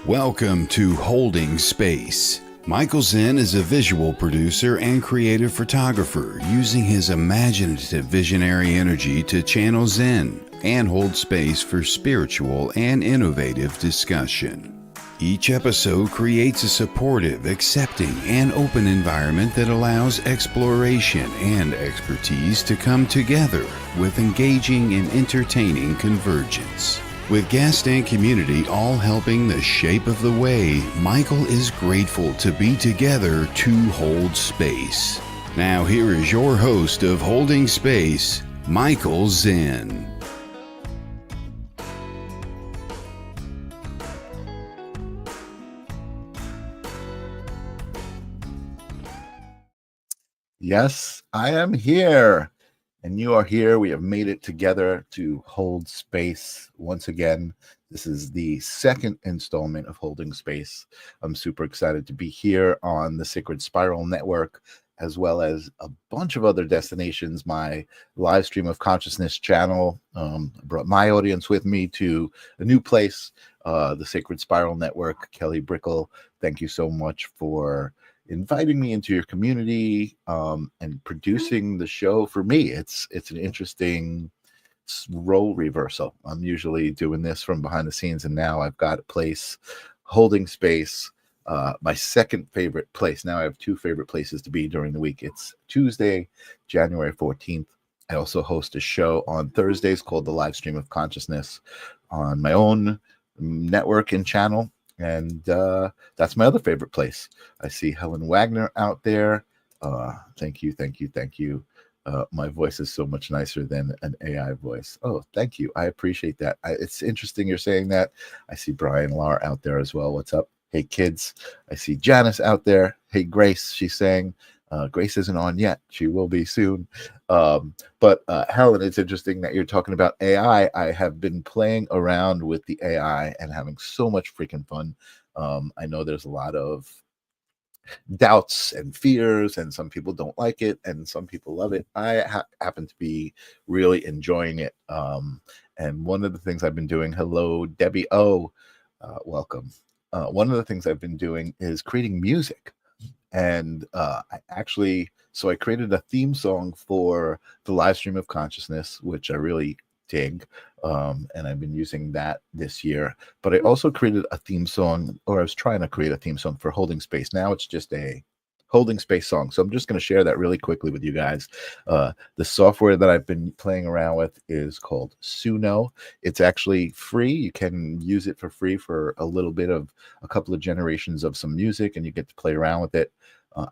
Welcome to Holding Space. Michael Zen is a visual producer and creative photographer using his imaginative visionary energy to channel Zen and hold space for spiritual and innovative discussion. Each episode creates a supportive, accepting, and open environment that allows exploration and expertise to come together with engaging and entertaining convergence. With guest and community all helping the shape of the way, Michael is grateful to be together to hold space. Now here is your host of Holding Space, Michael Zen. Yes, I am here, and you are here. We have made it together to hold space once again. This is the second installment of Holding Space. I'm super excited to be here on the Sacred Spiral Network, as well as a bunch of other destinations. My live stream of consciousness channel brought my audience with me to a new place, the Sacred Spiral Network. Kelly Brickle, thank you so much for inviting me into your community and producing the show for me. It's an interesting role reversal. I'm usually doing this from behind the scenes, and now I've got a place, Holding Space, my second favorite place. Now I have two favorite places to be during the week. It's Tuesday, January 14th. I also host a show on Thursdays called The Live Stream of Consciousness on my own network and channel. And that's my other favorite place. I see Helen Wagner out there. Thank you. My voice is so much nicer than an AI voice. Oh, thank you. I appreciate that. It's interesting you're saying that. I see Brian Lahr out there as well. What's up? Hey, kids. I see Janice out there. Hey, Grace. She's saying, Grace isn't on yet. She will be soon. But Helen, it's interesting that you're talking about AI. I have been playing around with the AI and having so much freaking fun. I know there's a lot of doubts and fears, and some people don't like it, and some people love it. I happen to be really enjoying it. And one of the things I've been doing, hello, Debbie O, welcome. One of the things I've been doing is creating music. And I created a theme song for the Live Stream of Consciousness, which I really dig. And I've been using that this year. But I also created a theme song, or I was trying to create a theme song for Holding Space. Now it's just a Holding Space song. So I'm just going to share that really quickly with you guys. The software that I've been playing around with is called Suno. It's actually free. You can use it for free for a couple of generations of some music, and you get to play around with it.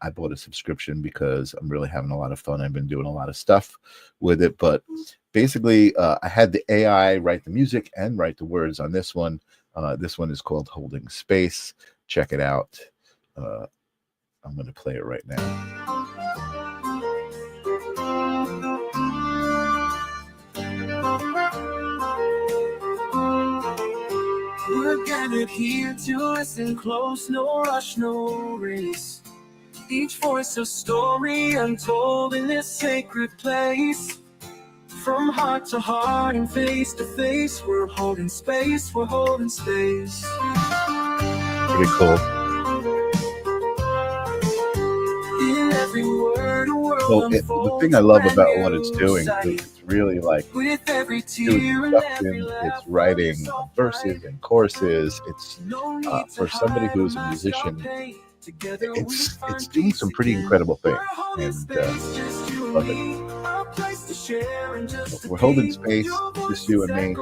I bought a subscription because I'm really having a lot of fun. I've been doing a lot of stuff with it, but basically I had the AI write the music and write the words on this one. This one is called Holding Space. Check it out. I'm going to play it right now. We're gathered here to listen close, no rush, no race. Each voice a story untold in this sacred place. From heart to heart and face to face, we're holding space, we're holding space. Pretty cool. In every word, a world Well, the thing I love about what it's doing is it's really like with every doing production, it's writing verses and choruses. It's for somebody who's a musician, it's doing some pretty incredible things, and love it. We're holding space, just you and me, a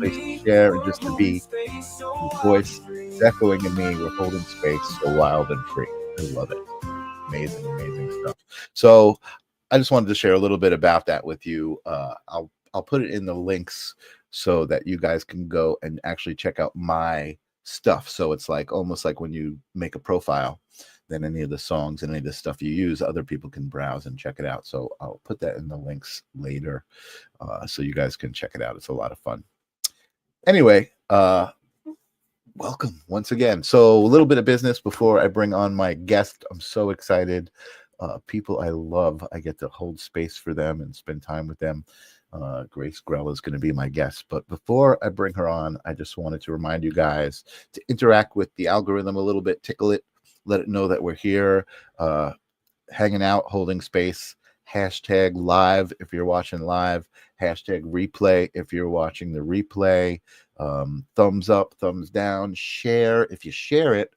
place to share and just to be. The voice is echoing in me. We're holding space, so wild and free. I love it. Amazing stuff. So I just wanted to share a little bit about that with you. I'll put it in the links so that you guys can go and actually check out my stuff. So it's like almost like when you make a profile, then any of the songs and any of the stuff you use, other people can browse and check it out. So I'll put that in the links later so you guys can check it out. It's a lot of fun. Anyway, welcome once again. So a little bit of business before I bring on my guest. I'm so excited. People I love. I get to hold space for them and spend time with them. Grace Grella is going to be my guest. But before I bring her on, I just wanted to remind you guys to interact with the algorithm a little bit, tickle it, let it know that we're here, hanging out, holding space. Hashtag live if you're watching live, hashtag replay if you're watching the replay. Thumbs up, thumbs down, share. If you share it,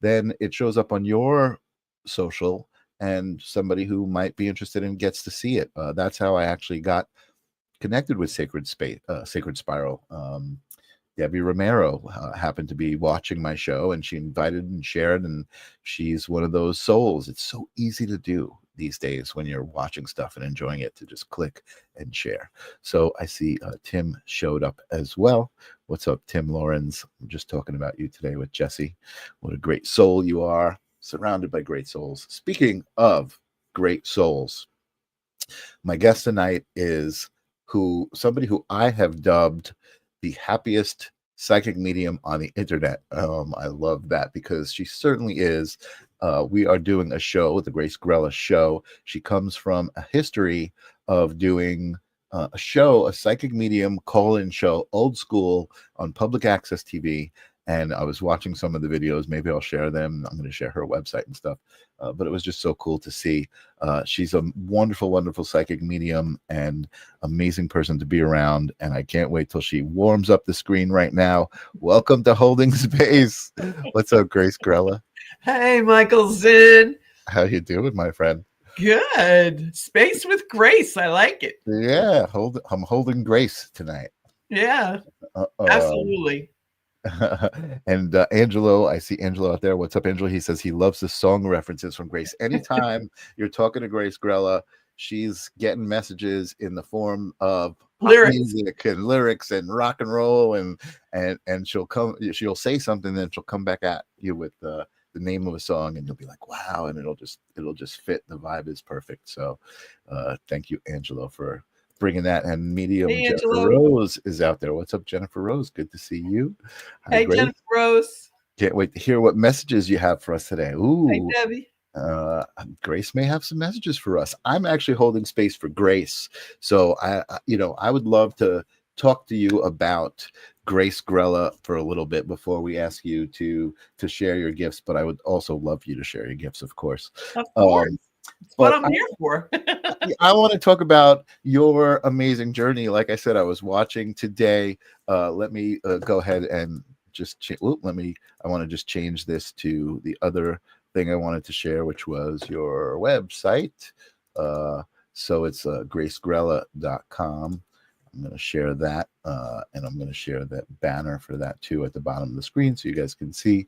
then it shows up on your social and somebody who might be interested in gets to see it. That's how I actually got connected with Sacred Spiral. Debbie Romero happened to be watching my show, and she invited and shared, and she's one of those souls. It's so easy to do these days when you're watching stuff and enjoying it, to just click and share. So I see Tim showed up as well. What's up, Tim Lawrence? I'm just talking about you today with Jesse. What a great soul you are, surrounded by great souls. Speaking of great souls, my guest tonight is somebody who I have dubbed the happiest psychic medium on the internet. I love that because she certainly is. We are doing a show, the Grace Grella Show. She comes from a history of doing a psychic medium call-in show, old school, on public access TV. And I was watching some of the videos. Maybe I'll share them. I'm going to share her website and stuff. But it was just so cool to see. She's a wonderful, wonderful psychic medium and amazing person to be around. And I can't wait till she warms up the screen right now. Welcome to Holding Space. What's up, Grace Grella? Hey, Michael Zinn. How you doing, my friend? Good. Space with Grace. I like it. Yeah, I'm holding Grace tonight. Yeah, absolutely. And Angelo, I see Angelo out there. What's up, Angelo? He says he loves the song references from Grace. Anytime you're talking to Grace Grella, she's getting messages in the form of music and lyrics and rock and roll, and she'll say something, then she'll come back at you with the name of a song, and you'll be like, wow, and it'll just fit. The vibe is perfect. So thank you, Angelo, for bringing that. And medium Jennifer Rose is out there. What's up, Jennifer Rose? Good to see you. Hi, hey, Grace. Jennifer Rose. Can't wait to hear what messages you have for us today. Ooh, hey, Debbie. Grace may have some messages for us. I'm actually holding space for Grace, so I would love to talk to you about Grace Grella for a little bit before we ask you to share your gifts. But I would also love you to share your gifts, of course. Of course. That's what I'm here for. I want to talk about your amazing journey. Like I said, I was watching today. Let me go ahead and just I want to just change this to the other thing I wanted to share, which was your website. So it's gracegrella.com. I'm going to share that, and I'm going to share that banner for that too at the bottom of the screen so you guys can see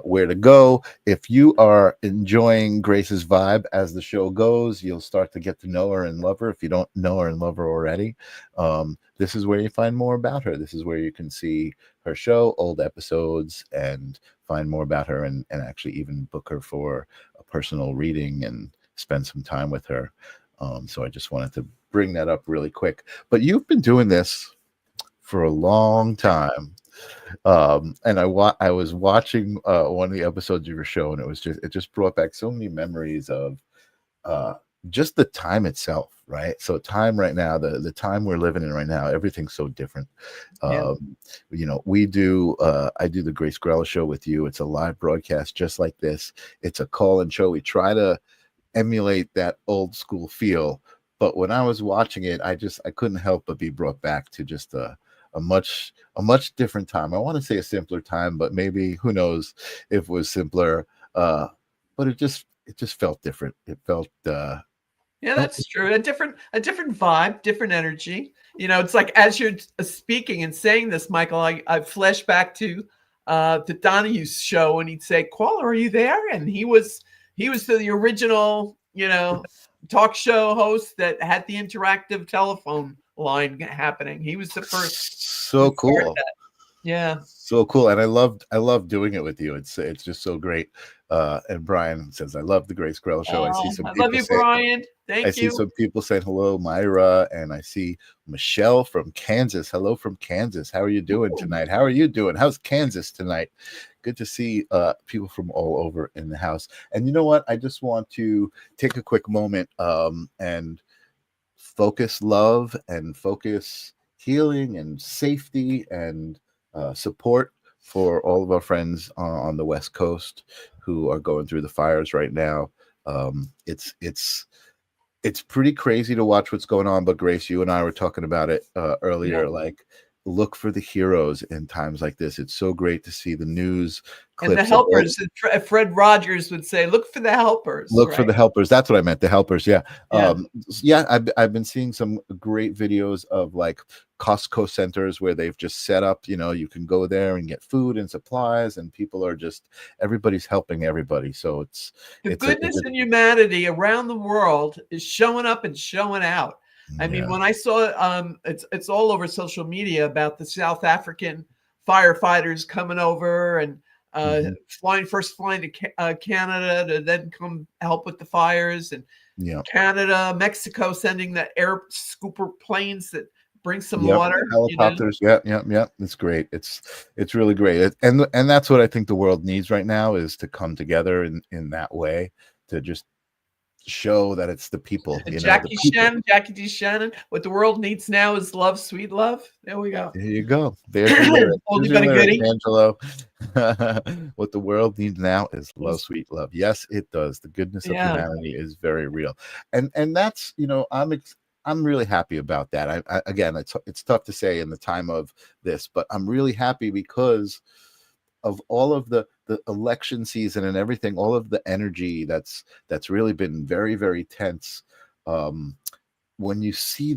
where to go. If you are enjoying Grace's vibe as the show goes, you'll start to get to know her and love her. If you don't know her and love her already, this is where you find more about her. This is where you can see her show, old episodes, and find more about her, and actually even book her for a personal reading and spend some time with her. So I just wanted to bring that up really quick. But you've been doing this for a long time, and I was watching one of the episodes of your show, and it just brought back so many memories of just the time itself, right? So time right now, the time we're living in right now, everything's so different. Yeah. I do the Grace Grella Show with you. It's a live broadcast just like this. It's a call-in show. We try to emulate that old school feel, but when I was watching it, I couldn't help but be brought back to just a much different time. I want to say a simpler time, but maybe, who knows if it was simpler. But it just felt different. It felt yeah, that's true. A different vibe, different energy. It's like, as you're speaking and saying this, Michael, I flash back to the Donahue's show, and he'd say, "Caller, are you there?" And he was the original, talk show host that had the interactive telephone line happening. He was the first. So cool. Yeah. So cool. And I love doing it with you. It's just so great. And Brian says, I love the Grace Grella Show. I love you, Brian. Thank you. I see some people saying hello, Myra, and I see Michelle from Kansas. Hello from Kansas. How are you doing tonight? How are you doing? How's Kansas tonight? Good to see people from all over in the house. And you know what? I just want to take a quick moment and focus love and focus healing and safety and support for all of our friends on the West Coast who are going through the fires right now. It's pretty crazy to watch what's going on. But Grace, you and I were talking about it earlier. Yeah. Like, look for the heroes in times like this. It's so great to see the news clips. And the helpers. Fred Rogers would say, "Look for the helpers." Look for the helpers. That's what I meant. The helpers. Yeah. Yeah. I've been seeing some great videos of like Costco centers where they've just set up, you can go there and get food and supplies, and people are just, everybody's helping everybody. So it's goodness and humanity around the world is showing up and showing out. I mean, when I saw it's all over social media about the South African firefighters coming over and flying to Canada to then come help with the fires, and Canada, Mexico sending the air scooper planes that bring some water, helicopters. Yeah. It's great. It's really great. And that's what I think the world needs right now, is to come together in that way, to just show that it's the people. Jackie D. Shannon. What the world needs now is love, sweet love. There we go. There you go. There's your lyric, Angelo. What the world needs now is love, sweet love. Yes, it does. The goodness of humanity is very real, and that's I'm really happy about that. Again, it's tough to say in the time of this, but I'm really happy because of all of the election season and everything, all of the energy that's really been very, very tense. When you see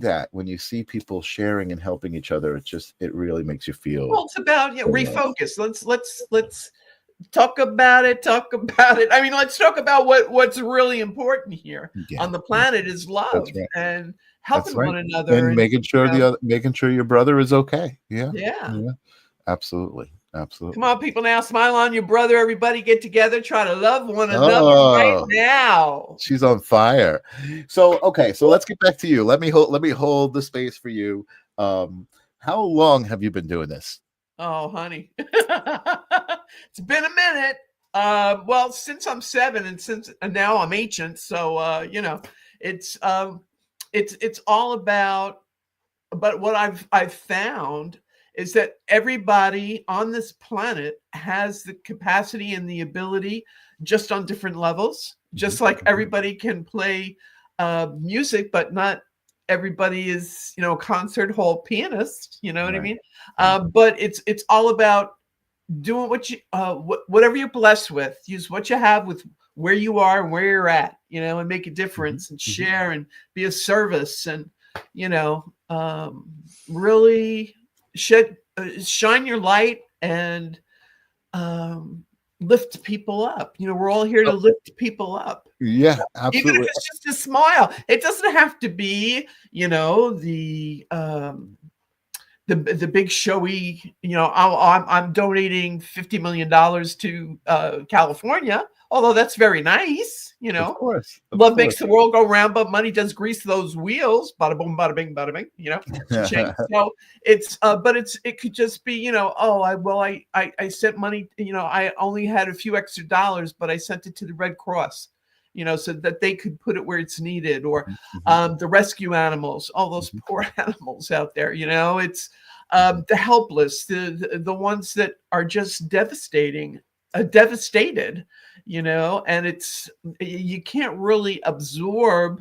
people sharing and helping each other, it really makes you feel. Well, it's about refocus. Let's talk about it. I mean, let's talk about what's really important here on the planet is love and helping one another and making sure your brother is okay. Yeah. Absolutely. Come on, people, now smile on your brother. Everybody get together, try to love one another right now. She's on fire. So let's get back to you. Let me hold the space for you. How long have you been doing this? Oh, honey. It's been a minute. Well, since I'm 7 and now I'm ancient, so it's all about, but what I've found is that everybody on this planet has the capacity and the ability, just on different levels, just like everybody can play music, but not everybody is, a concert hall pianist, what I mean? But it's all about doing what you, whatever you're blessed with, use what you have with where you are and where you're at, and make a difference and share and be of service and, really shine your light and lift people up. We're all here to lift people up. Yeah, absolutely. Even if it's just a smile. It doesn't have to be, the big showy, I'm donating $50 million to California, although that's very nice, Of course. Love makes the world go round, but money does grease those wheels. Bada boom, bada bing, bada bing. So it could just be, I sent money. I only had a few extra dollars, but I sent it to the Red Cross, so that they could put it where it's needed, or the rescue animals, all those poor animals out there. It's the helpless, the ones that are just devastated. And it's, you can't really absorb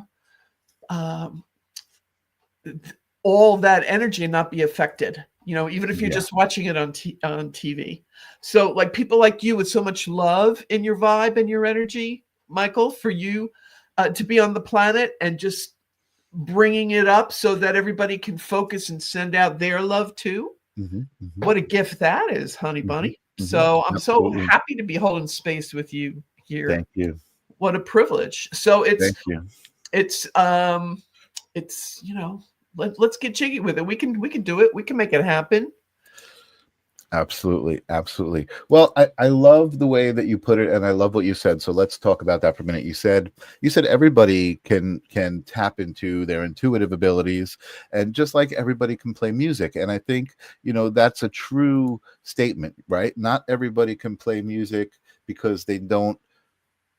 all that energy and not be affected, even if you're just watching it on TV. So like people like you with so much love in your vibe and your energy, Michael, for you to be on the planet and just bringing it up so that everybody can focus and send out their love too. What a gift that is, honey bunny. So I'm so happy to be holding space with you here. Thank you. What a privilege. So Thank you. it's let's get jiggy with it. We can do it. We can make it happen. Absolutely. Well, I love the way that you put it, and I love what you said. So let's talk about that for a minute. You said everybody can tap into their intuitive abilities, and just like everybody can play music. And I think, that's a true statement, right? Not everybody can play music because they don't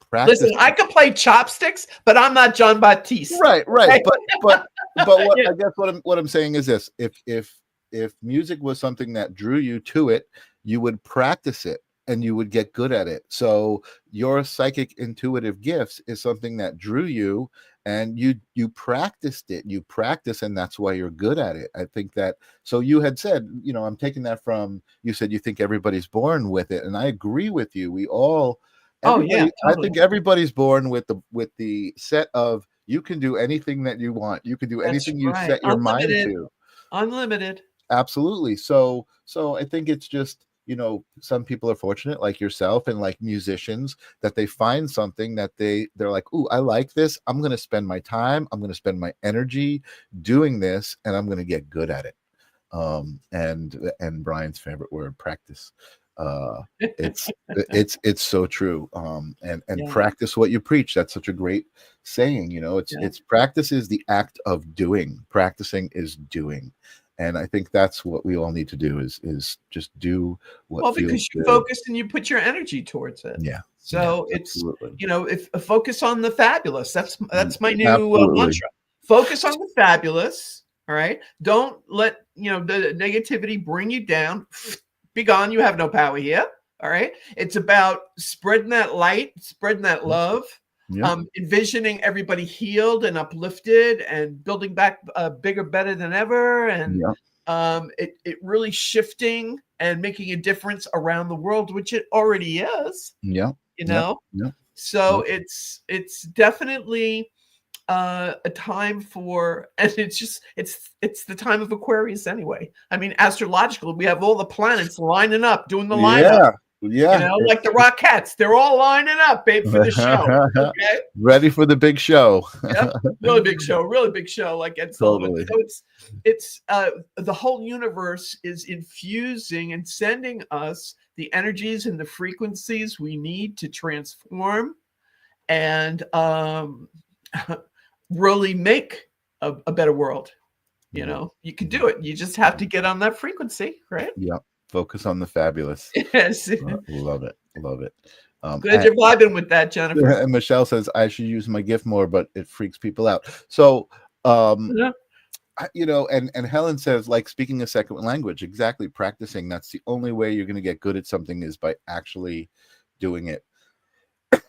practice. Listen, I could play chopsticks, but I'm not John Batiste. Right. Okay? But what Yeah. I guess what I'm saying is this: if music was something that drew you to it, you would practice it and you would get good at it. So your psychic intuitive gifts is something that drew you, and you practiced it. You practice, and that's why you're good at it. I think that. So you had said, I'm taking that from, you said you think everybody's born with it, and I agree with you. We all. Oh, yeah, Everybody, I totally. think everybody's born with the set of, you can do anything that you want. You can do That's anything you right. set your mind Unlimited. to. Unlimited. Absolutely. So I think it's just, some people are fortunate like yourself and like musicians that they find something that they're like, ooh, I like this. I'm going to spend my time. I'm going to spend my energy doing this, and I'm going to get good at it. And Brian's favorite word, practice. It's so true. And Yeah. practice what you preach. That's such a great saying. It's practice is the act of doing. Practicing is doing. And I think that's what we all need to do is just do what feels because you good. focus and you put your energy towards it. Yeah. So yeah, it's, absolutely. if focus on the fabulous. That's my new Absolutely. mantra. Focus on the fabulous. All right. Don't let, the negativity bring you down. Be gone. You have no power here. All right. It's about spreading that light, spreading that love. Yeah. Envisioning everybody healed and uplifted and building back bigger, better than ever. And it really shifting and making a difference around the world, which it already is. Yeah. Yeah. So it's definitely a time for, and it's the time of Aquarius anyway. I mean, astrological, we have all the planets lining up, doing the lineup. Yeah. Like the Rockettes, they're all lining up, babe, for the show. Okay, ready for the big show. Yep. Really big show, like Ed Sullivan. Totally. So it's the whole universe is infusing and sending us the energies and the frequencies we need to transform and really make a better world. You can do it. You just have to get on that frequency, right? Yep. Focus on the fabulous. Yes. Love it. Glad you're vibing with that, Jennifer. And Michelle says I should use my gift more, but it freaks people out. So, and Helen says, like, speaking a second language, exactly. Practicing. That's the only way you're going to get good at something, is by actually doing it.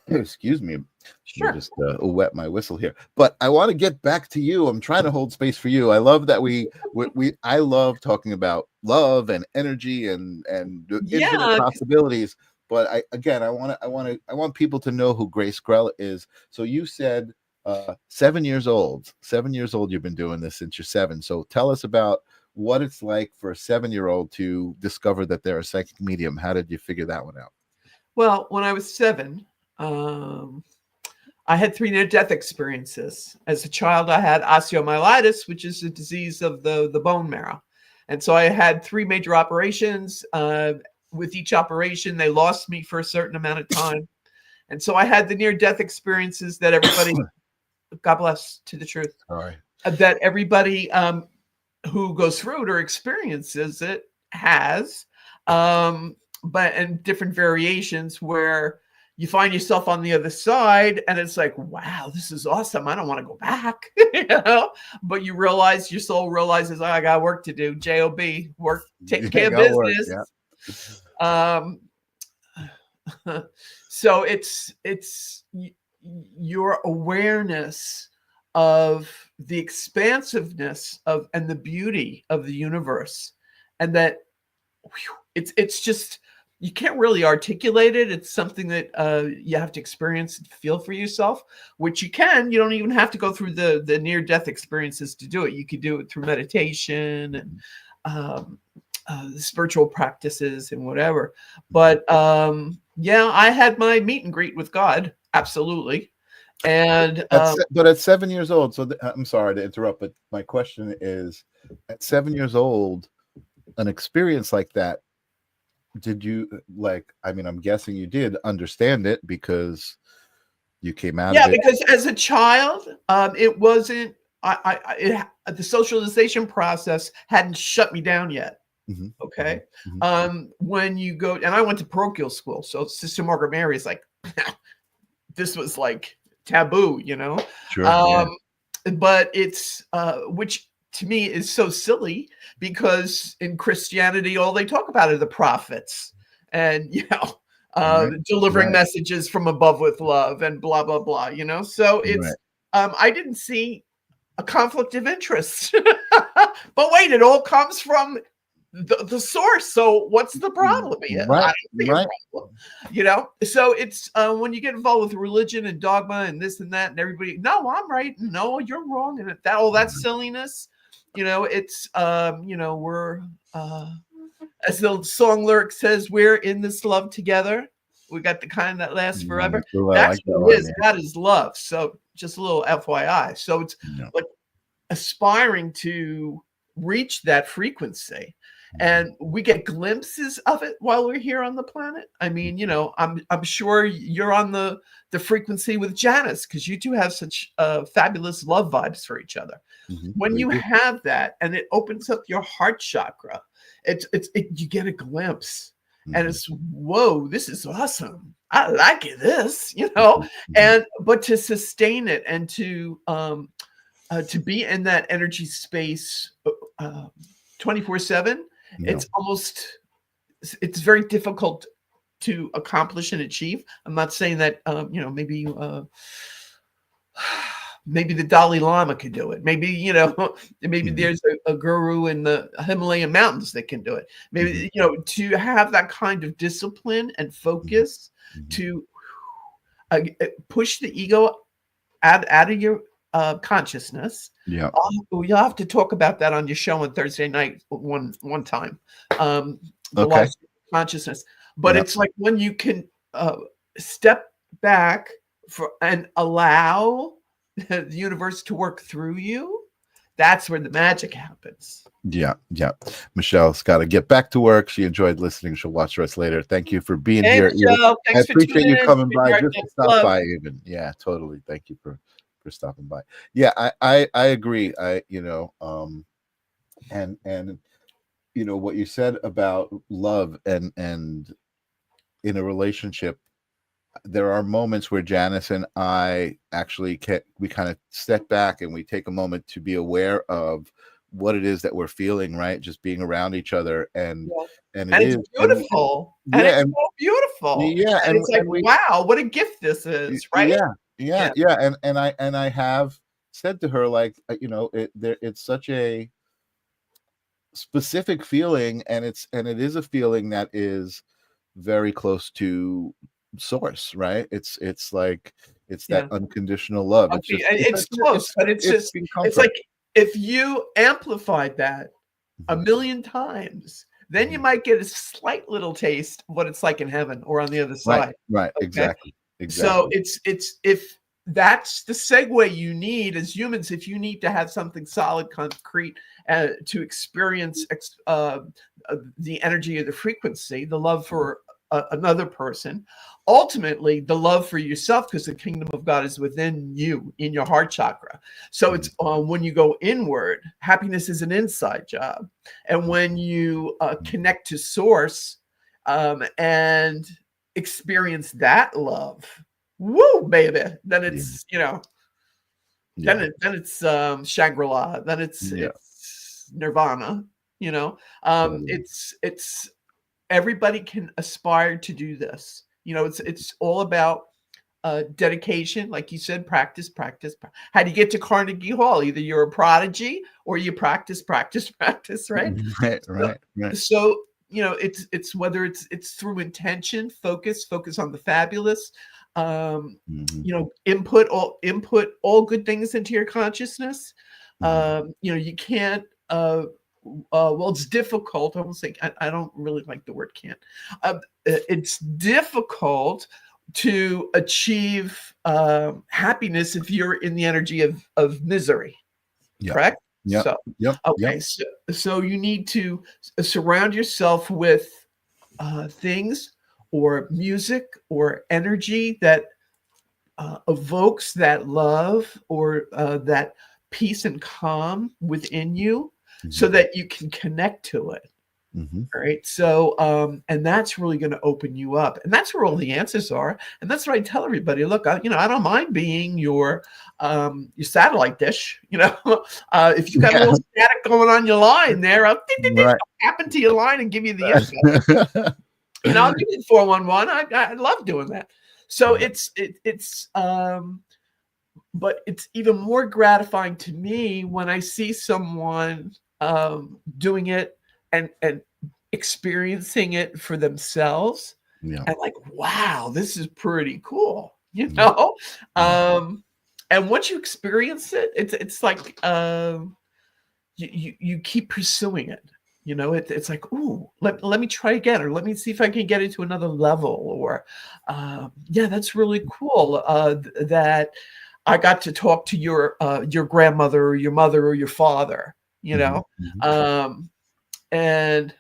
Excuse me. Sure. Let me just wet my whistle here. But I want to get back to you. I'm trying to hold space for you. I love that I love talking about love and energy and infinite possibilities. But I want people to know who Grace Grella is. So you said 7 years old. 7 years old. You've been doing this since you're 7. So tell us about what it's like for a 7-year-old to discover that they're a psychic medium. How did you figure that one out? Well, when I was 7, I had 3 near-death experiences. As a child, I had osteomyelitis, which is a disease of the bone marrow. And so I had 3 major operations. With each operation, they lost me for a certain amount of time. And so I had the near-death experiences that everybody, God bless, to the truth, that everybody who goes through it or experiences it has, but in different variations where you find yourself on the other side and it's like, wow, this is awesome. I don't want to go back, but you realize, your soul realizes, I got work to do. J-O-B, work, take care of business. So it's your awareness of the expansiveness of and the beauty of the universe, and that it's just, you can't really articulate it. It's something that you have to experience and feel for yourself, which you can. You don't even have to go through the near-death experiences to do it. You could do it through meditation and spiritual practices and whatever. But I had my meet and greet with God. Absolutely. And but at 7 years old, so I'm sorry to interrupt, but my question is, at 7 years old, an experience like that, did you I'm guessing you did understand it because you came out of it? Because as a child, it wasn't, the socialization process hadn't shut me down yet. Mm-hmm. Okay. Mm-hmm. When you go, and I went to parochial school, so Sister Margaret Mary is like this was like taboo, Sure. Yeah. But it's which to me is so silly, because in Christianity all they talk about are the prophets, and Right. delivering Right. messages from above with love and blah blah blah, so it's Right. I didn't see a conflict of interest. But wait, it all comes from the source. So what's the problem here? I Right. don't see a Right. problem. So it's when you get involved with religion and dogma and this and that, and everybody, no, I'm right, no, you're wrong, and that all that silliness, it's we're as the song lyric says, we're in this love together. We got the kind that lasts forever. Cool. I That's like that what one, it is. yeah. That is love. So just a little FYI. So it's Yeah. like aspiring to reach that frequency, and we get glimpses of it while we're here on the planet. I mean, I'm sure you're on the frequency with Janice, because you two have such fabulous love vibes for each other. Mhm. When We you do. have that and it opens up your heart chakra, you get a glimpse, and Mhm. it's, whoa, this is awesome. I like this, Mhm. and but to sustain it and to be in that energy space 24/7, Yeah. it's very difficult to accomplish and achieve. I'm not saying that maybe the Dalai Lama could do it. Maybe maybe Mhm. there's a guru in the Himalayan mountains that can do it. Maybe Mhm. to have that kind of discipline and focus Mhm. to push the ego out of your consciousness. Yeah. You'll have to talk about that on your show on Thursday night one time. The Okay. live consciousness, but Yeah. it's like when you can step back and allow the universe to work through you. That's where the magic happens. Yeah. Yeah. Michelle's got to get back to work. She enjoyed listening. She'll watch the rest later. Thank you for being Hey, here. Michelle, I thanks for appreciate tuning you in. coming by Sweetheart, just to thanks, stop love. by even. Yeah, totally. Thank you for stopping by. Yeah, I agree. And what you said about love and in a relationship, there are moments where Janice and I actually we kind of step back and we take a moment to be aware of what it is that we're feeling, right? Just being around each other, and Yeah. it And is it's beautiful. And yeah, it's and so beautiful. yeah, And it's like, and we wow, what a gift this is, right? yeah, and I have said to her, like, it's such a specific feeling, and it is a feeling that is very close to source, right? It's like it's that Yeah. unconditional love. It's Okay, just and it's close, but it's just, being it's comfort. like if you amplified that a Mhm. million times, then you Mhm. might get a slight little taste of what it's like in heaven or on the other Right, side. right, Okay. exactly, So exactly. it's if that's the segue you need as humans, if you need to have something solid, concrete, to experience the energy of the frequency, the love for another person, ultimately the love for yourself, because the kingdom of God is within you, in your heart chakra. So it's when you go inward, happiness is an inside job, and when you connect to source and experience that love, woo, baby, then it's Yeah. then it's Shangri-La, then it's Yeah. it's nirvana. Totally. It's everybody can aspire to do this. It's all about dedication, like you said, practice. How do you get to Carnegie Hall? Either you're a prodigy or you practice, right? Right, So, right, right. so it's whether it's through intention, focus on the fabulous, Mhm. input all good things into your consciousness. Mhm. You can't well, it's difficult. I won't say, I don't really like the word can't. It's difficult to achieve happiness if you're in the energy of misery. Yep. Correct? Yep. So, Yep. Yep. okay. So you need to surround yourself with things or music or energy that evokes that love or that peace and calm within you, so Mhm. that you can connect to it. Mhm. Right. So, and that's really going to open you up. And that's where all the answers are. And that's what I tell everybody. Look, I don't mind being your satellite dish. If you got a Yeah. little static going on your line there, I'll Right. happen to your line and give you the info. I'll give you 411. I love doing that. So Yeah. but it's even more gratifying to me when I see someone doing it and experiencing it for themselves, Yeah. and like, wow, this is pretty cool, Yeah. and once you experience it, it's like you keep pursuing it. It's like, ooh, let me try again, or let me see if I can get it to another level, or yeah, that's really cool that I got to talk to your grandmother or your mother or your father, Mhm. Mhm. and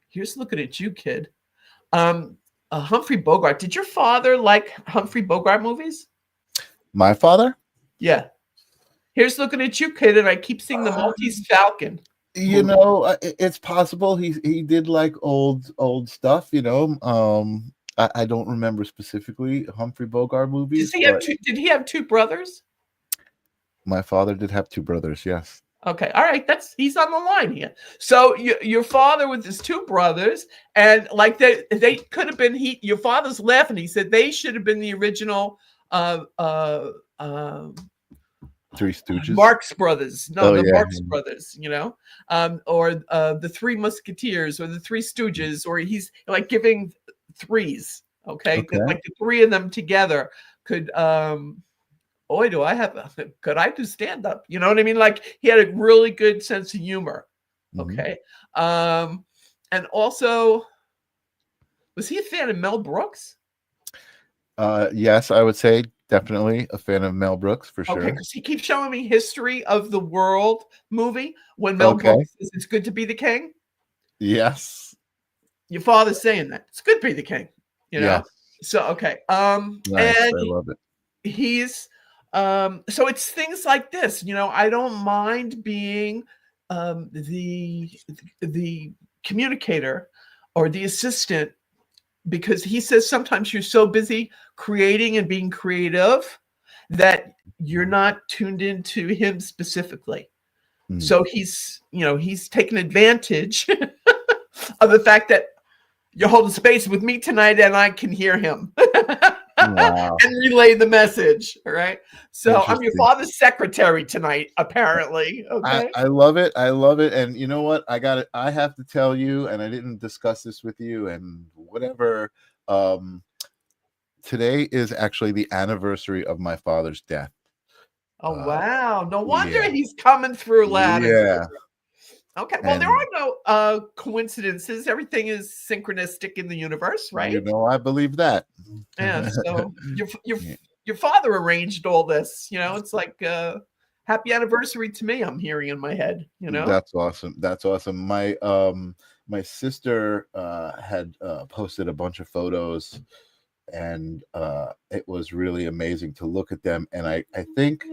here's looking at you, kid. Humphrey Bogart. Did your father like Humphrey Bogart movies? My father? Yeah. Here's looking at you, kid, and I keep seeing the Maltese Falcon. It's possible he did like old stuff. I don't remember specifically Humphrey Bogart movies, but Did he have two brothers? my father did have two brothers. Yes. Okay, all right. He's on the line here. So your father with his two brothers, and like they could have been. Your father's laughing. He said they should have been the original uh, uh, uh, Three Stooges. Marx Brothers. No, Oh the yeah. Marx Brothers. Or the Three Musketeers, or the Three Stooges, or he's like giving threes. Okay, Okay. like the three of them together could. Boy, could I do stand up? You know what I mean? Like, he had a really good sense of humor. Mhm. Okay. And also, was he a fan of Mel Brooks? Yes, I would say definitely a fan of Mel Brooks for Okay, sure. because he keeps showing me History of the World movie when Mel Okay. Brooks says it's good to be the king. Yes. Your father's saying that. It's good to be the king, Yeah. So okay. Nice. And I love it. he's so it's things like this. I don't mind being the communicator or the assistant, because he says sometimes you're so busy creating and being creative that you're not tuned into him specifically. Mm. So he's taken advantage of the fact that you're holding space with me tonight and I can hear him. Wow. And relay the message. All right. So I'm your Interesting. father's secretary tonight, apparently. Okay. I love it. I love it. And you know what? I have to tell you, and I didn't discuss this with you and whatever. Today is actually the anniversary of my father's death. Oh, wow. No wonder Yeah. he's coming through loud and Yeah. clear. Okay. Well, there And are no coincidences. Everything is synchronistic in the universe, right? I believe that. Yeah. So Yeah. your father arranged all this. It's like happy anniversary to me. I'm hearing in my head. That's awesome. That's awesome. My sister had posted a bunch of photos, and it was really amazing to look at them. And I think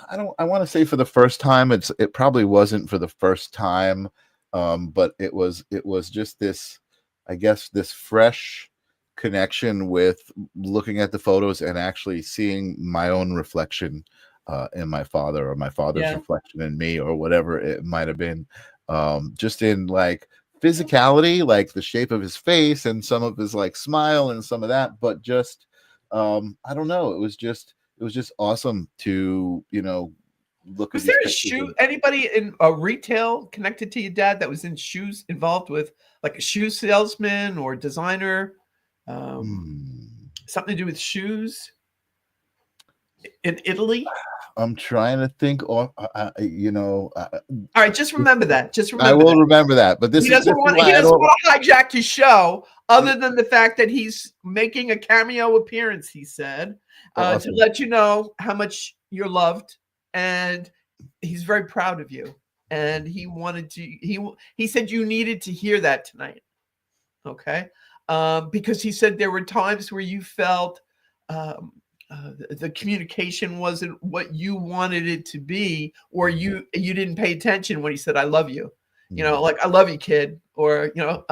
I want to say for the first time. It probably wasn't for the first time, but it was just this, I guess, this fresh connection with looking at the photos and actually seeing my own reflection in my father, or my father's Yeah. reflection in me, or whatever it might have been, just in like physicality, like the shape of his face and some of his like smile and some of that, but just I don't know, it was just awesome to look at Was these there a pictures. anybody in a retail connected to your dad that was in shoes, involved with like a shoe salesman or designer? Something to do with shoes in Italy? I'm trying to think. Or All right, just remember that. Just I remember will that. remember that. But He doesn't want to hijack your show, other than the fact that he's making a cameo appearance, he said, Awesome. to let you know how much you're loved, and he's very proud of you. And he wanted to. He said you needed to hear that tonight. Okay, because he said there were times where you felt the communication wasn't what you wanted it to be, or you didn't pay attention when he said, "I love you." you know, like, I love you, kid, or, you know,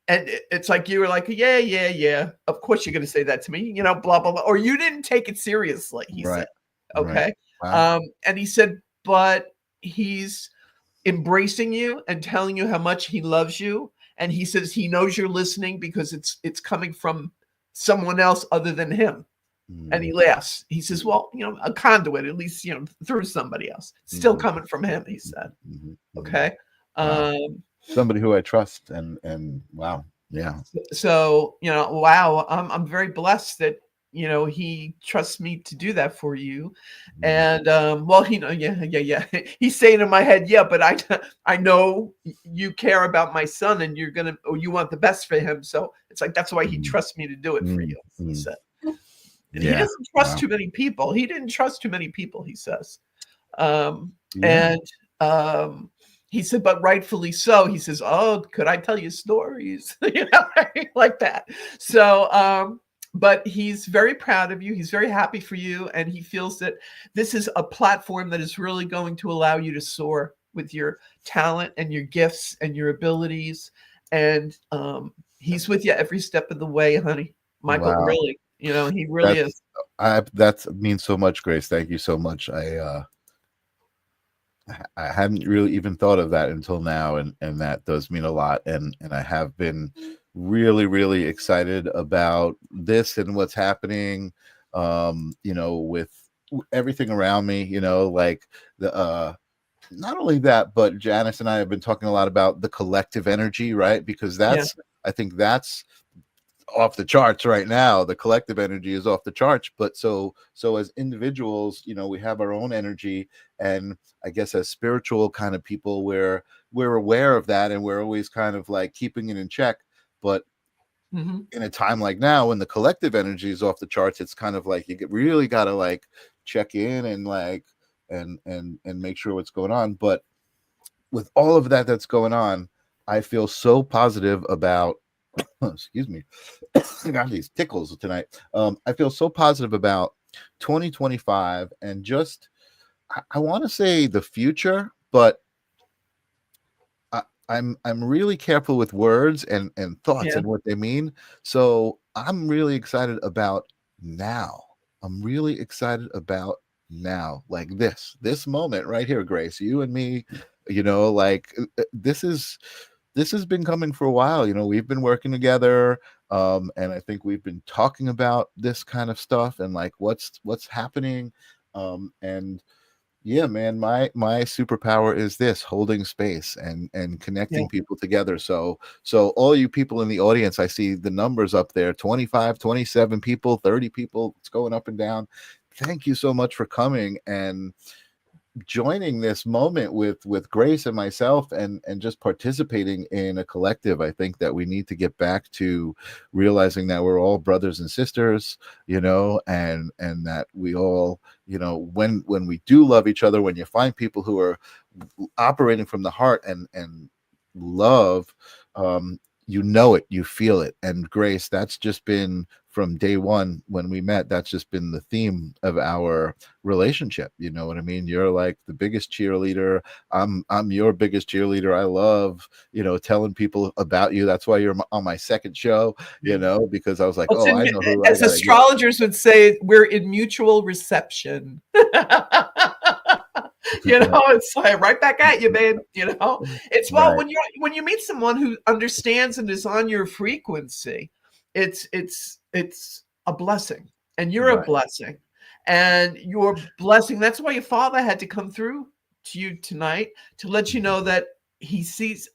and it's like, you were like, yeah, yeah, yeah. Of course you're going to say that to me, you know, blah, blah, blah. Or you didn't take it seriously, he said. Right. Right. Okay. Wow. And he said, but he's embracing you and telling you how much he loves you. And he says he knows you're listening because it's coming from someone else other than him. And he laughs. He says, well, you know, a conduit, at least, you know, through somebody else. Still coming from him, he said. Okay. Wow. Somebody who I trust, and wow. Yeah. So, you know, wow, I'm very blessed that, you know, he trusts me to do that for you. And well, he know, yeah. He's saying in my head, yeah, but I know you care about my son and you want the best for him. So it's like, that's why he trusts me to do it for you, he said. And he doesn't trust too many people. He didn't trust too many people, he says. And he said, but rightfully so. He says, oh, could I tell you stories? You know, like that. So, but he's very proud of you. He's very happy for you. And he feels that this is a platform that is really going to allow you to soar with your talent and your gifts and your abilities. And he's with you every step of the way, honey. Michael, really, you know, he really is. That means so much, Grace. Thank you so much. I hadn't really even thought of that until now, and that does mean a lot. And I have been really, really excited about this and what's happening. You know, with everything around me. You know, like the not only that, but Janice and I have been talking a lot about the collective energy, right? Because I think that's off the charts right now. The collective energy is off the charts, but so as individuals, you know, we have our own energy, and I guess as spiritual kind of people, we're aware of that, and we're always kind of like keeping it in check. But in a time like now, when the collective energy is off the charts, it's kind of like you really got to like check in and like and make sure what's going on. But with all of that that's going on, I feel so positive about excuse me. I got these tickles tonight. I feel so positive about 2025 and just I want to say the future, but I'm really careful with words and thoughts and what they mean. So I'm really excited about now. I'm really excited about now, like this moment right here, Grace. You and me, you know, like this has been coming for a while. You know, we've been working together, and I think we've been talking about this kind of stuff and like what's happening. And yeah, man, my superpower is this: holding space and connecting people together. So all you people in the audience, I see the numbers up there: 25, 27 people, 30 people. It's going up and down. Thank you so much for coming and joining this moment with Grace and myself and just participating in a collective. I think that we need to get back to realizing that we're all brothers and sisters, you know, and that we all, you know, when we do love each other, when you find people who are operating from the heart and love, you know it, you feel it. And Grace, that's just been from day one when we met, that's just been the theme of our relationship. You know what I mean? You're like the biggest cheerleader. I'm your biggest cheerleader. I love, you know, telling people about you. That's why you're on my second show, you know, because I was like, I know who as astrologers would say, we're in mutual reception. You know, it's like right back at you, man. You know, it's when you meet someone who understands and is on your frequency, it's a blessing, and you're a blessing, and your blessing. That's why your father had to come through to you tonight to let you know that he sees.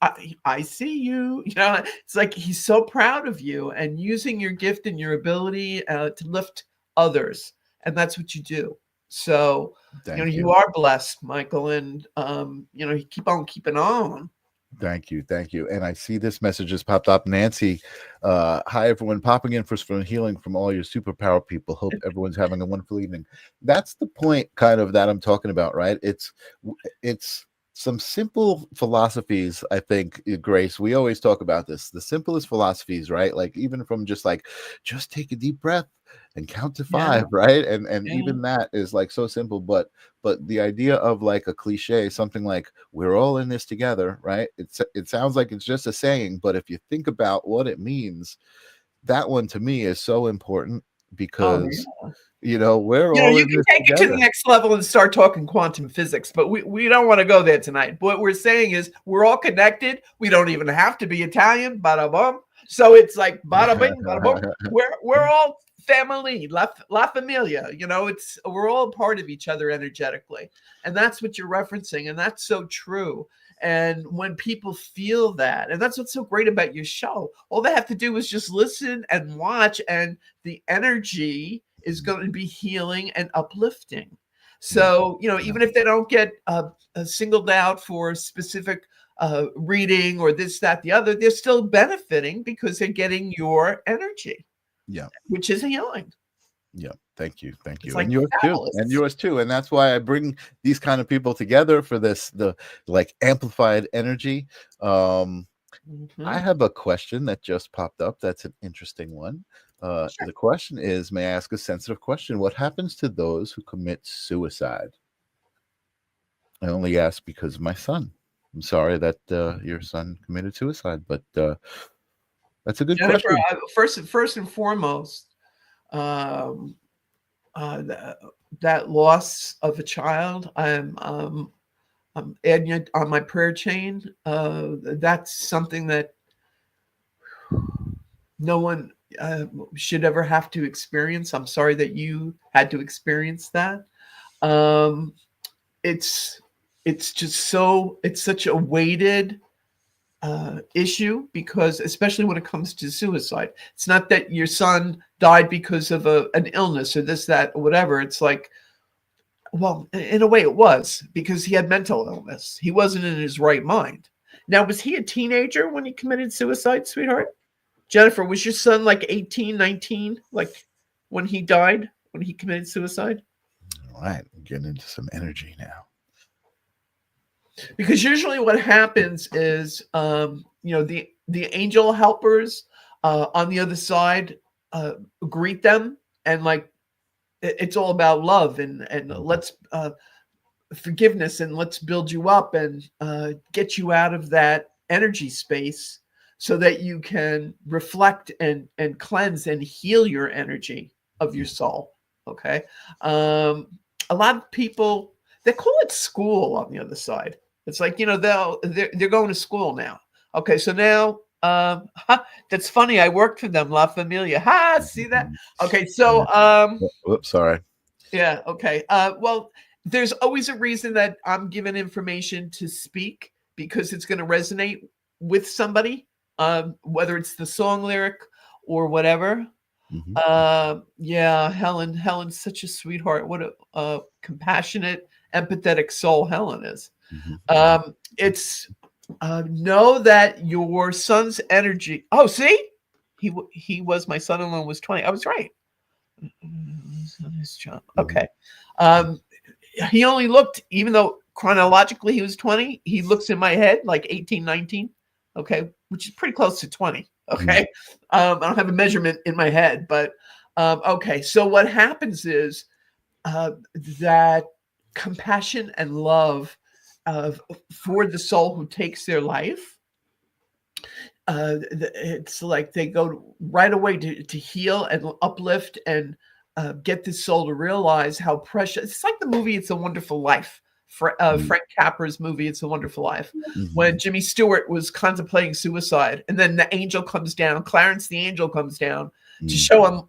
I see you. You know, it's like he's so proud of you and using your gift and your ability to lift others, and that's what you do. So, you are blessed, Michael, and you know, you keep on keeping on. Thank you. And I see this message has popped up. Nancy, hi everyone, popping in for healing from all your superpower people. Hope everyone's having a wonderful evening. That's the point kind of that I'm talking about, right? It's some simple philosophies. I think, Grace, we always talk about this, the simplest philosophies, right? Like even from just take a deep breath and count to Yeah. 5, right? And Yeah. even that is like so simple, but the idea of like a cliche, something like we're all in this together, right? It sounds like it's just a saying, but if you think about what it means, that one to me is so important Oh, because yeah. we're You know, all you in can this take it to the together. next level and start talking quantum physics, but we don't want to go there tonight. What we're saying is we're all connected. We don't even have to be Italian, bada bum. So it's like bada bing, bada boom. We're all family, la familia. We're all part of each other energetically, and that's what you're referencing, and that's so true. And when people feel that, and that's what's so great about your show, all they have to do is just listen and watch, and the energy is going to be healing and uplifting. Yeah. So, Yeah. even if they don't get singled out for specific reading or this, that, the other, they're still benefiting because they're getting your energy, Yeah. which is healing. Yeah, thank you, It's and like yours too, fabulous. and that's why I bring these kind of people together for the like amplified energy. I Mhm. have a question that just popped up. That's an interesting one. Sure. The question is, may I ask a sensitive question? What happens to those who commit suicide? I only ask because of my son. I'm sorry that your son committed suicide, but that's a good Jennifer, question. first and foremost, um, that loss of a child, I'm adding it on my prayer chain. That's something that no one should ever have to experience. I'm sorry that you had to experience that. Um, it's it's such a weighted issue, because especially when it comes to suicide, it's not that your son died because of an illness or this, that, or whatever. It's like, well, in a way it was, because he had mental illness. He wasn't in his right mind. Now, was he a teenager when he committed suicide, sweetheart? Jennifer, was your son like 18, 19, like when he died, when he committed suicide? All right, I'm getting into some energy now. Because usually what happens is, the angel helpers on the other side greet them, and like it's all about love and let's forgiveness, and let's build you up and get you out of that energy space so that you can reflect and cleanse and heal your energy of your soul. Okay. A lot of people, they call it school on the other side. It's like, they're going to school now. Okay, so now that's funny. I worked for them, La Familia. See that? Okay, so Whoops, sorry. yeah, okay. Well, there's always a reason that I'm given information to speak, because it's going to resonate with somebody, whether it's the song lyric or whatever. Yeah, Helen's such a sweetheart. What a compassionate, empathetic soul Helen is. It's know that your son's energy. Oh, see, he was my son-in-law, was 20. I was right. Nice job. Okay. He only looked, even though chronologically he was 20, he looks in my head like 18, 19. Okay, which is pretty close to 20. Okay. I don't have a measurement in my head, but okay. So what happens is that compassion and love for the soul who takes their life, it's like they go right away to heal and uplift and get this soul to realize how precious. It's like the movie "It's a Wonderful Life." Frank Capra's movie "It's a Wonderful Life," when Jimmy Stewart was contemplating suicide, and then the angel comes down. Clarence the angel comes down to show him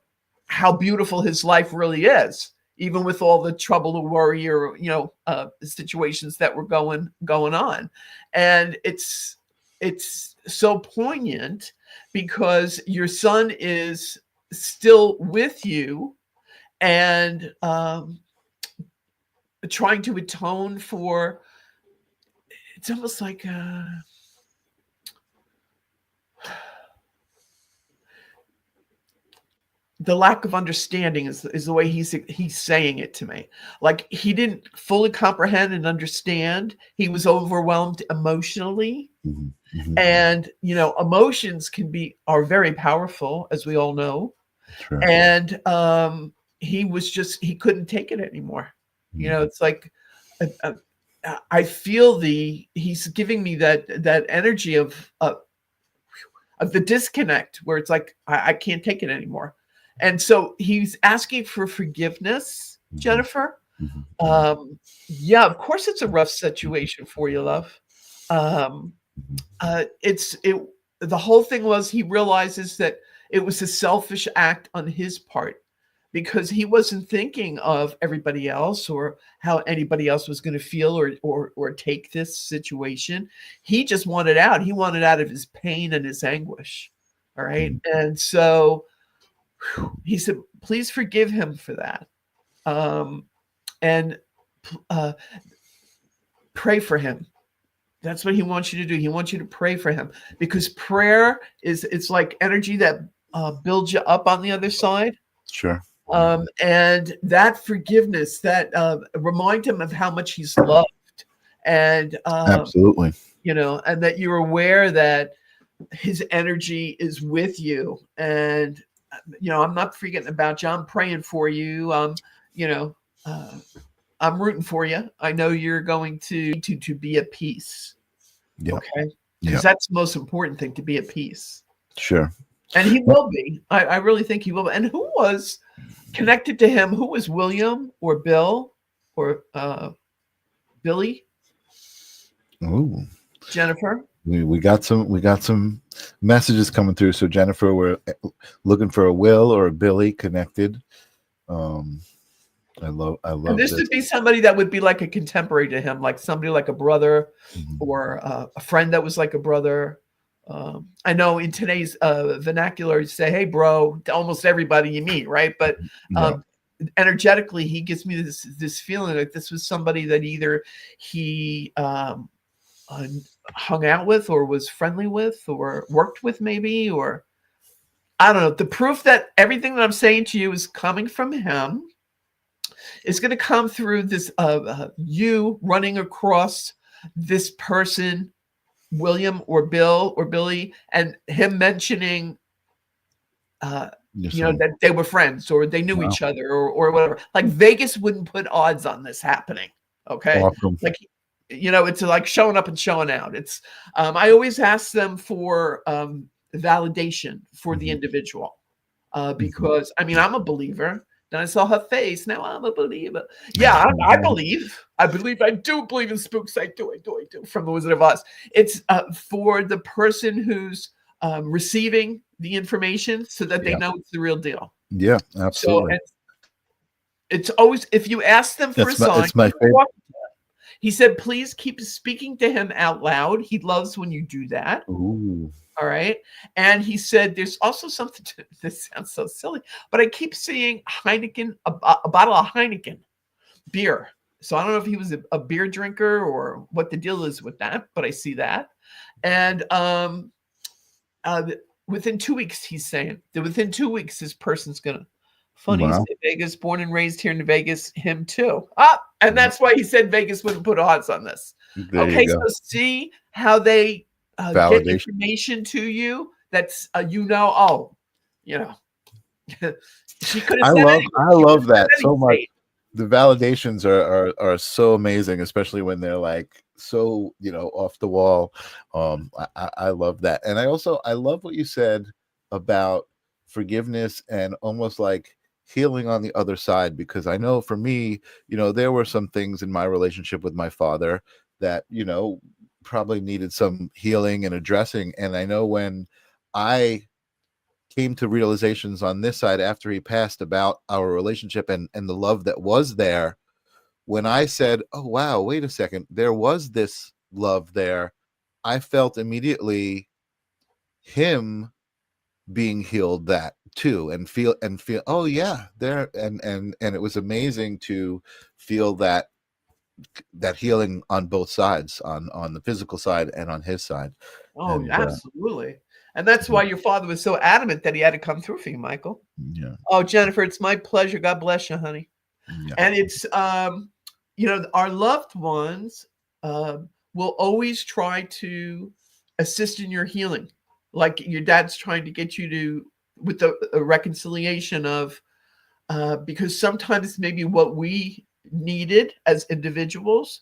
how beautiful his life really is, even with all the trouble or worry or situations that were going on. And it's so poignant because your son is still with you, and trying to atone for. It's almost like the lack of understanding is the way he's saying it to me. Like he didn't fully comprehend and understand. He was overwhelmed emotionally. And emotions are very powerful, as we all know. Sure. And he couldn't take it anymore. It's like I feel he's giving me that energy of the disconnect, where it's like I can't take it anymore. And so he's asking for forgiveness, Jennifer. Yeah, of course it's a rough situation for you, love. The whole thing was, he realizes that it was a selfish act on his part, because he wasn't thinking of everybody else or how anybody else was going to feel or take this situation. He just wanted out. He wanted out of his pain and his anguish. All right. And so he said, please forgive him for that. And pray for him. That's what he wants you to do. He wants you to pray for him, because prayer it's like energy that builds you up on the other side. Sure. And that forgiveness, that remind him of how much he's loved, and Absolutely. And that you're aware that his energy is with you. And I'm not forgetting about you. I'm praying for you. I'm rooting for you. I know you're going to be at peace. Yeah. Okay. Because that's the most important thing, to be at peace. Sure. And he will be. I really think he will. And who was connected to him? Who was William or Bill or Billy? Ooh. Jennifer? We got some messages coming through. So Jennifer, we're looking for a Will or a Billy connected. I love and this would be somebody that would be like a contemporary to him, like somebody like a brother, or a friend that was like a brother. I know in today's vernacular, you say, "Hey, bro," to almost everybody you meet, right? But energetically, he gives me this feeling like this was somebody that either he hung out with, or was friendly with, or worked with, maybe, or I don't know. The proof that everything that I'm saying to you is coming from him is going to come through this you running across this person, William or Bill or Billy, and him mentioning that they were friends, or they knew each other, or whatever. Like Vegas wouldn't put odds on this happening. Okay. Awesome. Like, it's like showing up and showing out. It's I always ask them for validation for the individual, because I'm a believer. Then I saw her face. Now I'm a believer. Yeah, I believe. I do believe in spooks. I do. From The Wizard of Oz. It's for the person who's receiving the information, so that they know it's the real deal. Yeah, absolutely. So it's always, if you ask them for a sign, it's my favorite. He said, please keep speaking to him out loud. He loves when you do that. Ooh. All right. And he said, there's also something this sounds so silly, but I keep seeing Heineken, a bottle of Heineken beer. So I don't know if he was a beer drinker or what the deal is with that, but I see that. And within 2 weeks, he's saying that within 2 weeks, this person's going to. Funny, Wow. He said Vegas, born and raised here in Vegas, him too. And that's why he said Vegas wouldn't put odds on this. There so see how they get information to you. That's she could have said I love that so much. anything. The validations are so amazing, especially when they're like so off the wall. I love that. And I love what you said about forgiveness and almost like healing on the other side, because I know for me, there were some things in my relationship with my father that probably needed some healing and addressing. And I know when I came to realizations on this side after he passed about our relationship and the love that was there, when I said, oh wow, wait a second, there was this love there, I felt immediately him being healed that too, and feel oh yeah, there, and it was amazing to feel that healing on both sides, on the physical side and on his side. Oh, absolutely. And that's why your father was so adamant that he had to come through for you, Michael. Yeah. Oh, Jennifer, it's my pleasure. God bless you, honey. Yeah. And it's, our loved ones will always try to assist in your healing. Like your dad's trying to get you with a reconciliation of, because sometimes maybe what we needed as individuals,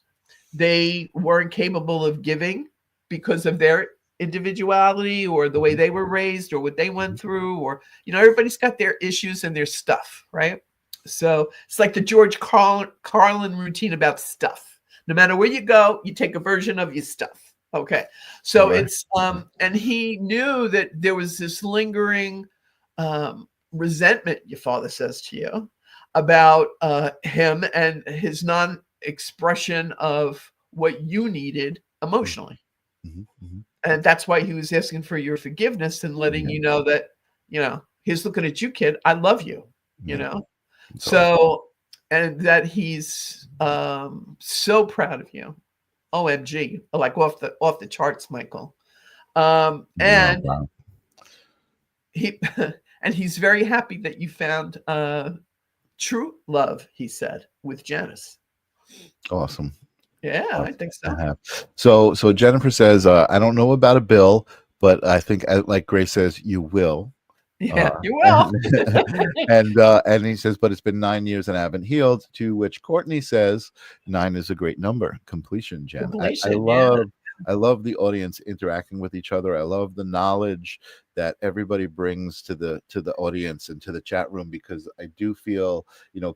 they weren't capable of giving because of their individuality or the way they were raised or what they went through, or everybody's got their issues and their stuff, right? So it's like the George Carlin routine about stuff. No matter where you go, you take a version of your stuff. Okay. So Right. it's and he knew that there was this lingering resentment, your father says to you, about him and his non-expression of what you needed emotionally. And that's why he was asking for your forgiveness and letting you know that, he's looking at you, kid. I love you, So, and that he's so proud of you. OMG, like off the charts, Michael. And Wow. and he's very happy that you found true love, he said, with Janice. Awesome. Yeah, I think so. So Jennifer says, I don't know about a bill, but I think, like Grace says, you will. Yeah, you will. And he says, but it's been 9 years and I haven't healed. To which Courtney says, 9 is a great number. Completion, Jen. I love the audience interacting with each other. I love the knowledge that everybody brings to the audience and to the chat room, because I do feel,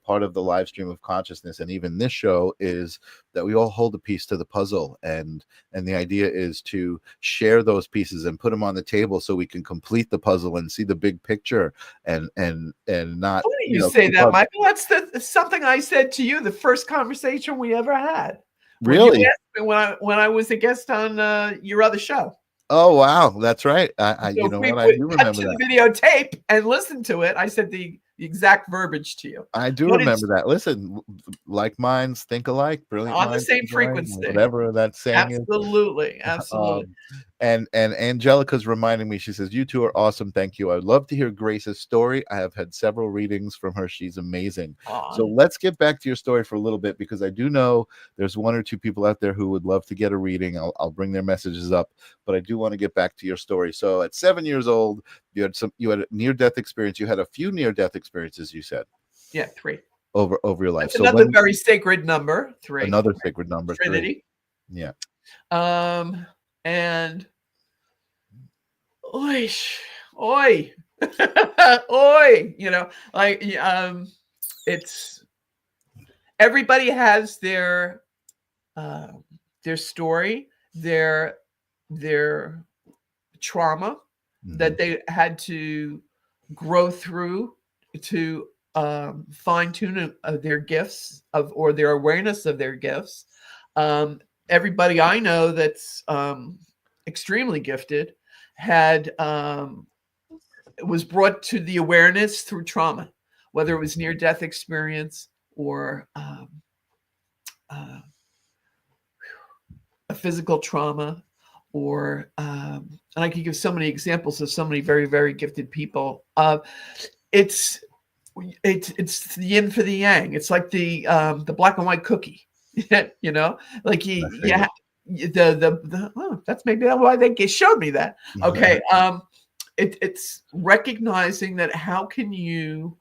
part of the live stream of consciousness and even this show is that we all hold a piece to the puzzle, and the idea is to share those pieces and put them on the table so we can complete the puzzle and see the big picture and not. Why do you say that, Michael? That's something I said to you the first conversation we ever had. Really? When I was a guest on your other show. Oh wow, that's right. I do remember that. The videotape and listen to it. I said the exact verbiage to you. I do remember that. Listen, like minds think alike, brilliant on minds the same frequency, whatever that saying is. Absolutely. And Angelica's reminding me, she says, you two are awesome. Thank you. I'd love to hear Grace's story. I have had several readings from her. She's amazing. So let's get back to your story for a little bit, because I do know there's 1 or 2 people out there who would love to get a reading. I'll bring their messages up, but I do want to get back to your story. So at 7 years old, you had a near-death experience. You had a few near-death experiences, you said. Yeah, 3. Over your life. That's another very sacred number, 3. Another sacred number, Trinity. 3. Yeah. And oi, it's everybody has their story, their trauma that they had to grow through to fine tune their gifts or their awareness of their gifts. Everybody I know that's extremely gifted was brought to the awareness through trauma, whether it was near-death experience or a physical trauma, or and I could give so many examples of so many very, very gifted people. It's the yin for the yang. It's like the black and white cookie. Like that's maybe why they showed me that. Okay. It's recognizing that how can you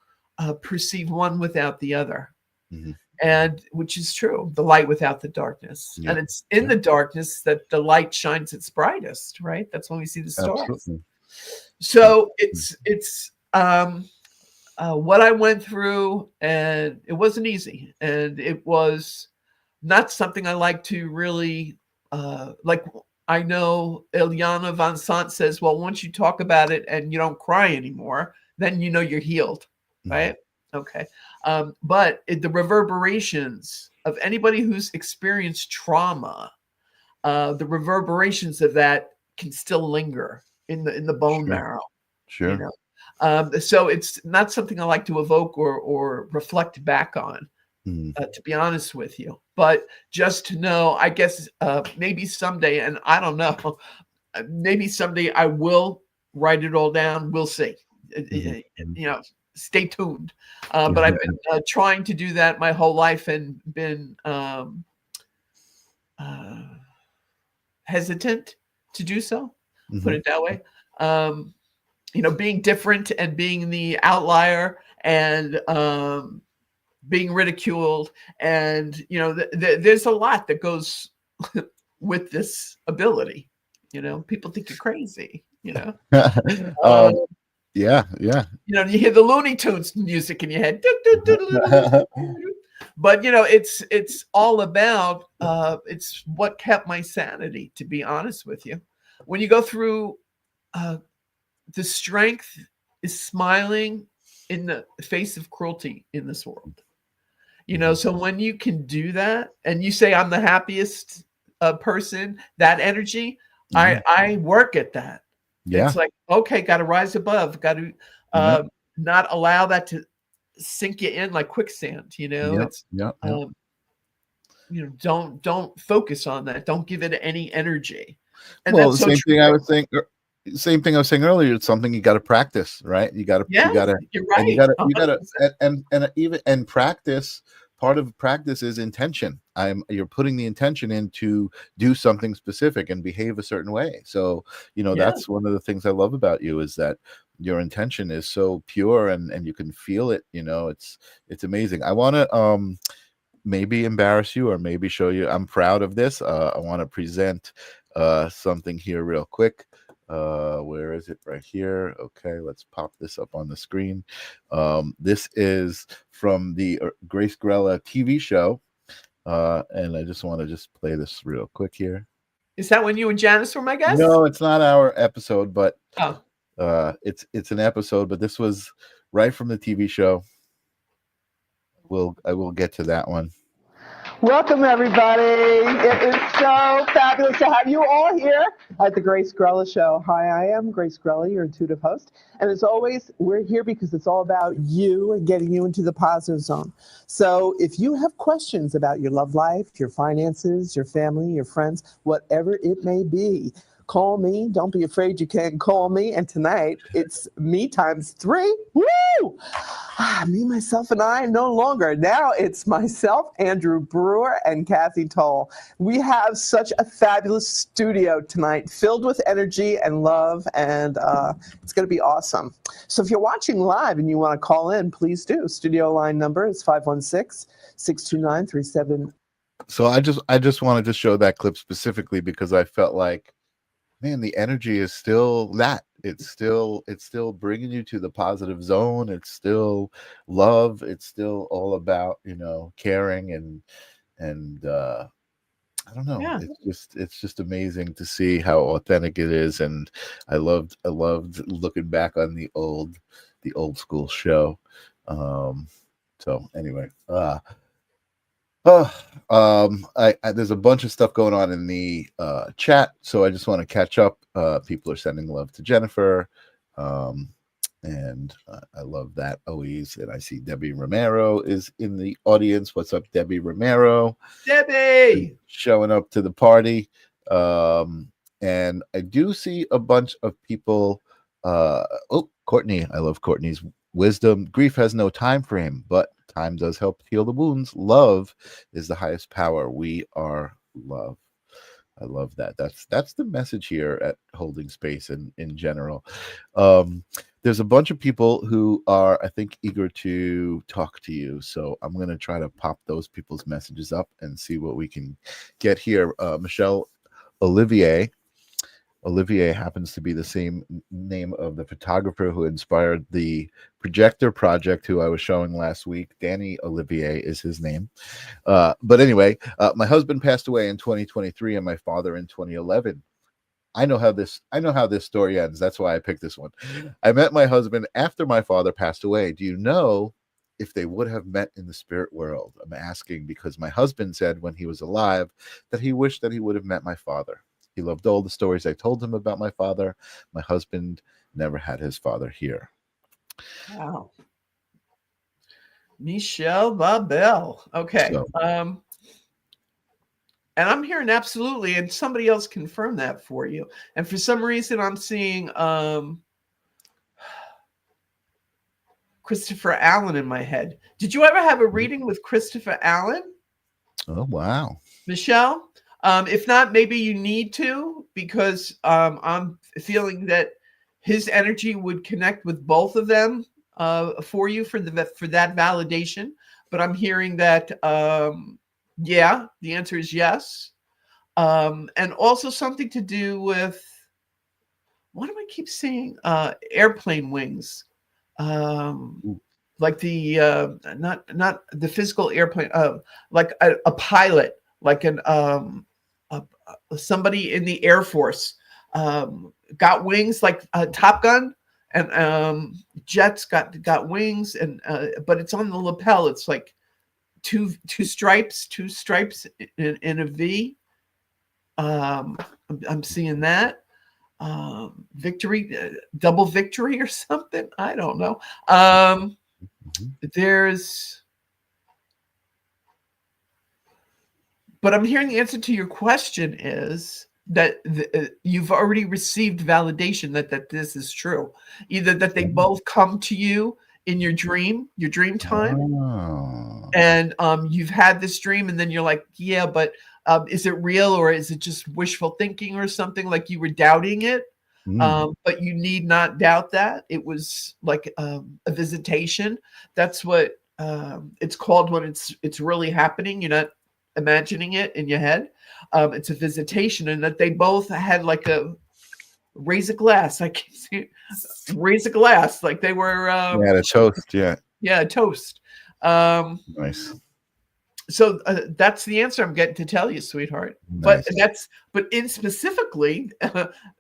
perceive one without the other, and which is true, the light without the darkness. And it's in the darkness that the light shines its brightest, right? That's when we see the stars. Absolutely. So it's what I went through, and it wasn't easy, and it was not something I like to really like. I know Ilyana Van Sant says, well, once you talk about it and you don't cry anymore, then you know you're healed, right? Okay. But the reverberations of anybody who's experienced trauma, the reverberations of that can still linger in the bone marrow. Sure. So it's not something I like to evoke or reflect back on. To be honest with you, but just to know, I guess maybe someday, and I don't know, maybe someday I will write it all down. We'll see. Stay tuned. But I've been trying to do that my whole life and been hesitant to do so. Put it that way. Being different and being the outlier and being ridiculed, and there's a lot that goes with this ability. People think you're crazy. Yeah. You hear the Looney Tunes music in your head. But it's all about it's what kept my sanity, to be honest with you. When you go through the strength is smiling in the face of cruelty in this world. So when you can do that and you say, I'm the happiest person, that energy, I work at that. Yeah. It's like, okay, got to rise above, got to not allow that to sink you in like quicksand. It's don't focus on that. Don't give it any energy. And well, that's the so same true. thing I was saying. Same thing I was saying earlier. It's something you got to practice, right? You're right. And you got to, and practice. Part of practice is intention. You're putting the intention in to do something specific and behave a certain way. So, that's one of the things I love about you, is that your intention is so pure and you can feel it. It's amazing. I want to maybe embarrass you or maybe show you I'm proud of this. I want to present something here real quick. Where is it? Right here. Okay, let's pop this up on the screen. This is from the Grace Grella TV show, and I just want to play this real quick here. Is that when you and Janice were my guests? No, it's not our episode, but it's an episode. But this was right from the TV show. I will get to that one. Welcome, everybody. It is so fabulous to have you all here at the Grace Grella Show. Hi, I am Grace Grella, your intuitive host. And as always, we're here because it's all about you and getting you into the positive zone. So if you have questions about your love life, your finances, your family, your friends, whatever it may be, call me. Don't be afraid, you can call me. And tonight, it's me times 3. Woo! Me, myself, and I no longer. Now it's myself, Andrew Brewer, and Kathy Toll. We have such a fabulous studio tonight, filled with energy and love, and it's going to be awesome. So if you're watching live and you want to call in, please do. Studio line number is 516-629-37. So I just wanted to show that clip specifically because I felt like, man, the energy is still that. It's still bringing you to the positive zone. It's still love. It's still all about, caring and I don't know. Yeah. It's just amazing to see how authentic it is. And I loved looking back on the old school show. So anyway, there's a bunch of stuff going on in the chat, so I just want to catch up. People are sending love to Jennifer, and I love that always. And I see Debbie Romero is in the audience. What's up, Debbie Romero? Debbie showing up to the party. And I do see a bunch of people. Courtney, I love Courtney's wisdom. Grief has no time frame, but time does help heal the wounds. Love is the highest power. We are love. I love that. That's the message here at Holding Space in general. There's a bunch of people who are, I think, eager to talk to you. So I'm going to try to pop those people's messages up and see what we can get here. Michelle Olivier. Olivier happens to be the same name of the photographer who inspired the projector project, who I was showing last week. Danny Olivier is his name. But anyway, my husband passed away in 2023 and my father in 2011. I know how this story ends. That's why I picked this one. I met my husband after my father passed away. Do you know if they would have met in the spirit world? I'm asking because my husband said when he was alive that he wished that he would have met my father. He loved all the stories I told him about my father. My husband never had his father here. Wow. Michelle Babel. Okay. So, And I'm hearing absolutely, and somebody else confirmed that for you. And for some reason, I'm seeing Christopher Allen in my head. Did you ever have a reading with Christopher Allen, Oh, wow. Michelle? If not, maybe you need to, because I'm feeling that his energy would connect with both of them for you for that validation. But I'm hearing that, yeah, the answer is yes. And also something to do with, what do I keep saying? Airplane wings. Like the not the physical airplane, like a pilot, like somebody in the Air Force got wings, like Top Gun, and jets got wings, and but it's on the lapel. It's like two stripes in a V. I'm seeing that. Victory, double victory or something. I don't know. But I'm hearing the answer to your question is that you've already received validation that this is true. Either that they both come to you in your dream time, and you've had this dream, and then you're like, yeah, but is it real, or is it just wishful thinking or something, like you were doubting it? But you need not doubt that. It was like a visitation. That's what it's called when it's really happening. You're not imagining it in your head. It's a visitation, and that they both had like a raise a glass. I can see raise a glass, like they were a toast. Yeah, a toast. Nice. So that's the answer I'm getting to tell you, sweetheart. Nice. But in specifically,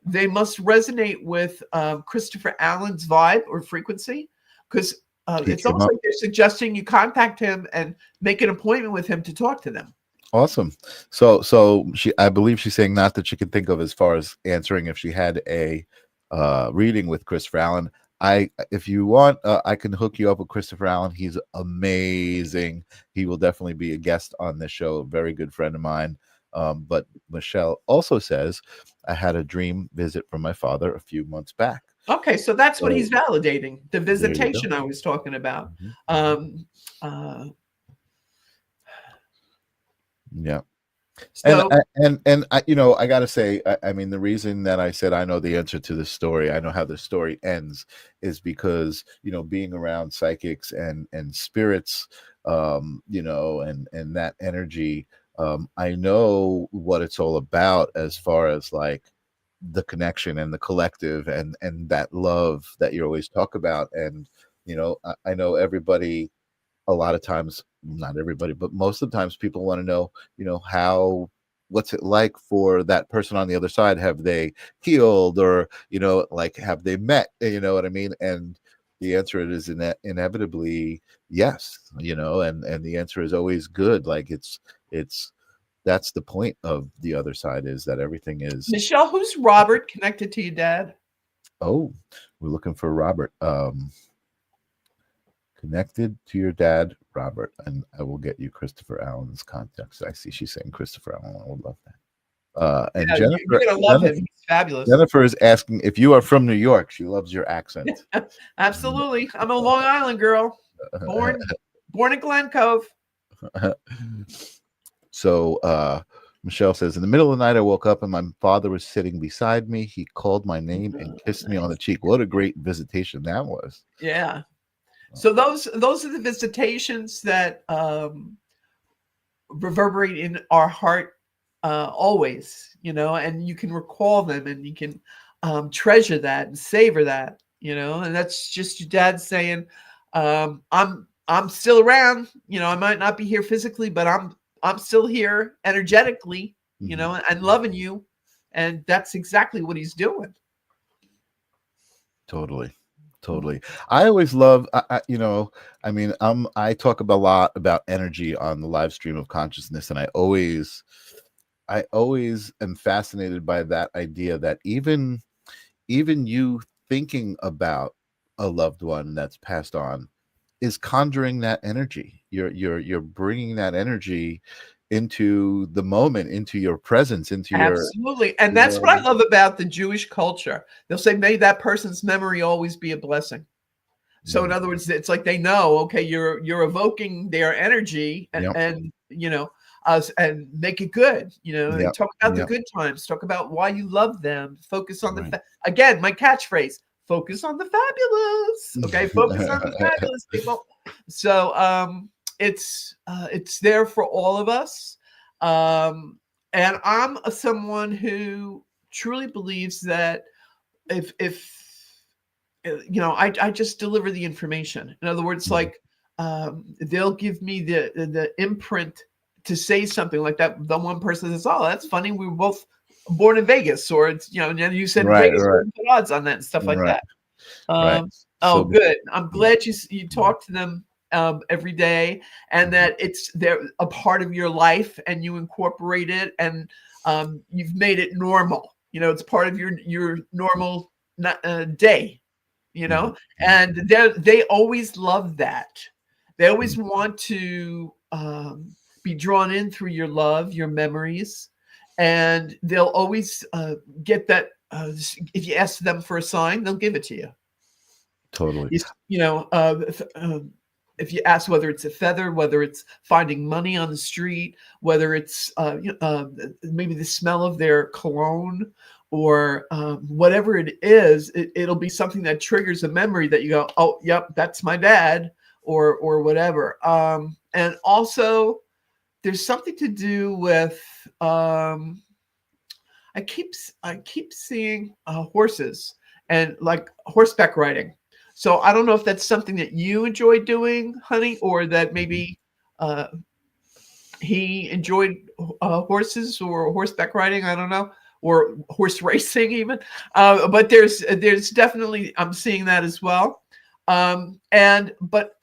they must resonate with Christopher Allen's vibe or frequency, because it's almost like they're suggesting you contact him and make an appointment with him to talk to them. Awesome. So I believe she's saying not that she could think of as far as answering if she had a reading with Christopher Allen. If you want, I can hook you up with Christopher Allen. He's amazing. He will definitely be a guest on this show. A very good friend of mine. But Michelle also says, I had a dream visit from my father a few months back. Okay, so that's what he's validating, the visitation I was talking about. Yeah. So, and I, you know, I gotta say, I mean, the reason that I said I know the answer to the story, I know how the story ends, is because, you know, being around psychics and spirits, you know, and that energy, I know what it's all about as far as like the connection and the collective and that love that you always talk about. And, you know, I know everybody, a lot of times, not everybody, but most of the times people want to know, you know, what's it like for that person on the other side? Have they healed, or, you know, like, have they met? You know what I mean? And the answer is inevitably yes, you know, and the answer is always good. Like it's that's the point of the other side, is that everything is. Michelle, who's Robert connected to your dad? Oh, we're looking for Robert. Connected to your dad, Robert, and I will get you Christopher Allen's context. I see she's saying Christopher Allen. I would love that. And yeah, Jennifer, you're gonna love him. He's fabulous. Jennifer is asking if you are from New York. She loves your accent. Absolutely, I'm a Long Island girl, born in Glen Cove. So Michelle says, in the middle of the night, I woke up and my father was sitting beside me. He called my name and kissed me on the cheek. What a great visitation that was. Yeah. So those are the visitations that reverberate in our heart always, you know, and you can recall them, and you can treasure that and savor that, you know, and that's just your dad saying, I'm still around, you know, I might not be here physically, but I'm still here energetically, you know, and loving you, and that's exactly what he's doing. Totally. I always love, you know, I mean, I talk about a lot about energy on the live stream of consciousness, and I always am fascinated by that idea that even you thinking about a loved one that's passed on is conjuring that energy. You're bringing that energy into the moment, into your presence, into your Absolutely. And that's what I love about the Jewish culture. They'll say, may that person's memory always be a blessing. So in other words, it's like they know, okay, you're evoking their energy and you know, and make it good, you know, and talk about the good times, talk about why you love them, focus on the again, my catchphrase, focus on the fabulous. Okay, focus on the fabulous, people. So it's there for all of us. And I'm someone who truly believes that if you know, I just deliver the information. In other words, like they'll give me the imprint to say something like that. The one person says, "Oh, that's funny. We were both born in Vegas," or it's, you know, and you said Vegas, put odds on that and stuff like that. Oh, so good. I'm glad you talk to them every day, and that they're a part of your life, and you incorporate it, and you've made it normal. You know, it's part of your normal day. You know, and they always love that. They always want to be drawn in through your love, your memories, and they'll always get that. If you ask them for a sign, they'll give it to you. Totally. You know, if you ask whether it's a feather, whether it's finding money on the street, whether it's maybe the smell of their cologne, or whatever it is, it'll be something that triggers a memory that you go, oh, yep, that's my dad, or whatever. And also, there's something to do with I keep seeing horses and like horseback riding. So I don't know if that's something that you enjoy doing, honey, or that maybe he enjoyed horses or horseback riding. I don't know. Or horse racing even, but there's definitely, I'm seeing that as well, and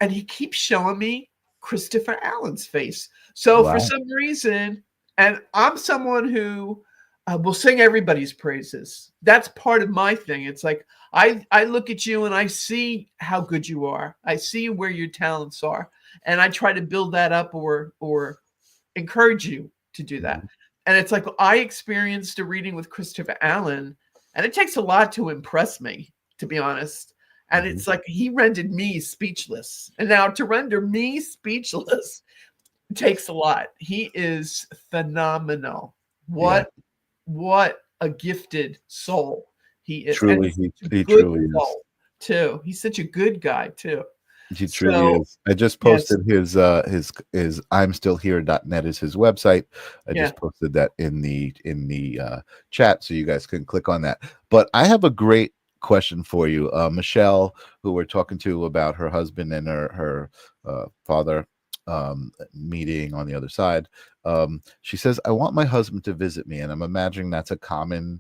he keeps showing me Christopher Allen's face. So for some reason, and I'm someone who will sing everybody's praises. That's part of my thing. It's like I look at you and I see how good you are. I see where your talents are, and I try to build that up or encourage you to do that. And it's like, I experienced a reading with Christopher Allen, and it takes a lot to impress me, to be honest. And it's like, he rendered me speechless. And now to render me speechless takes a lot. He is phenomenal. What a gifted soul he is. Truly, he truly is. Too. He's such a good guy, too. He truly is. I just posted his imstillhere.net is his website. I just posted that in the chat, so you guys can click on that. But I have a great question for you. Michelle, who we're talking to about her husband and her father meeting on the other side, she says, I want my husband to visit me. And I'm imagining that's a common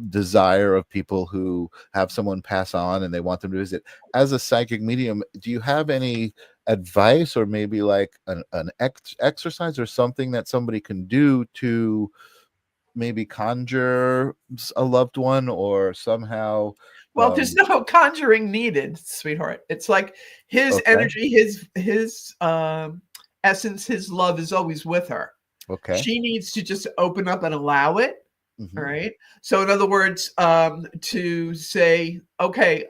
desire of people who have someone pass on and they want them to visit. As a psychic medium, do you have any advice, or maybe like an exercise or something that somebody can do to maybe conjure a loved one, or somehow? Well, there's no conjuring needed, sweetheart. It's like his energy, his essence, his love is always with her. Okay. She needs to just open up and allow it. All right. So in other words, to say, okay,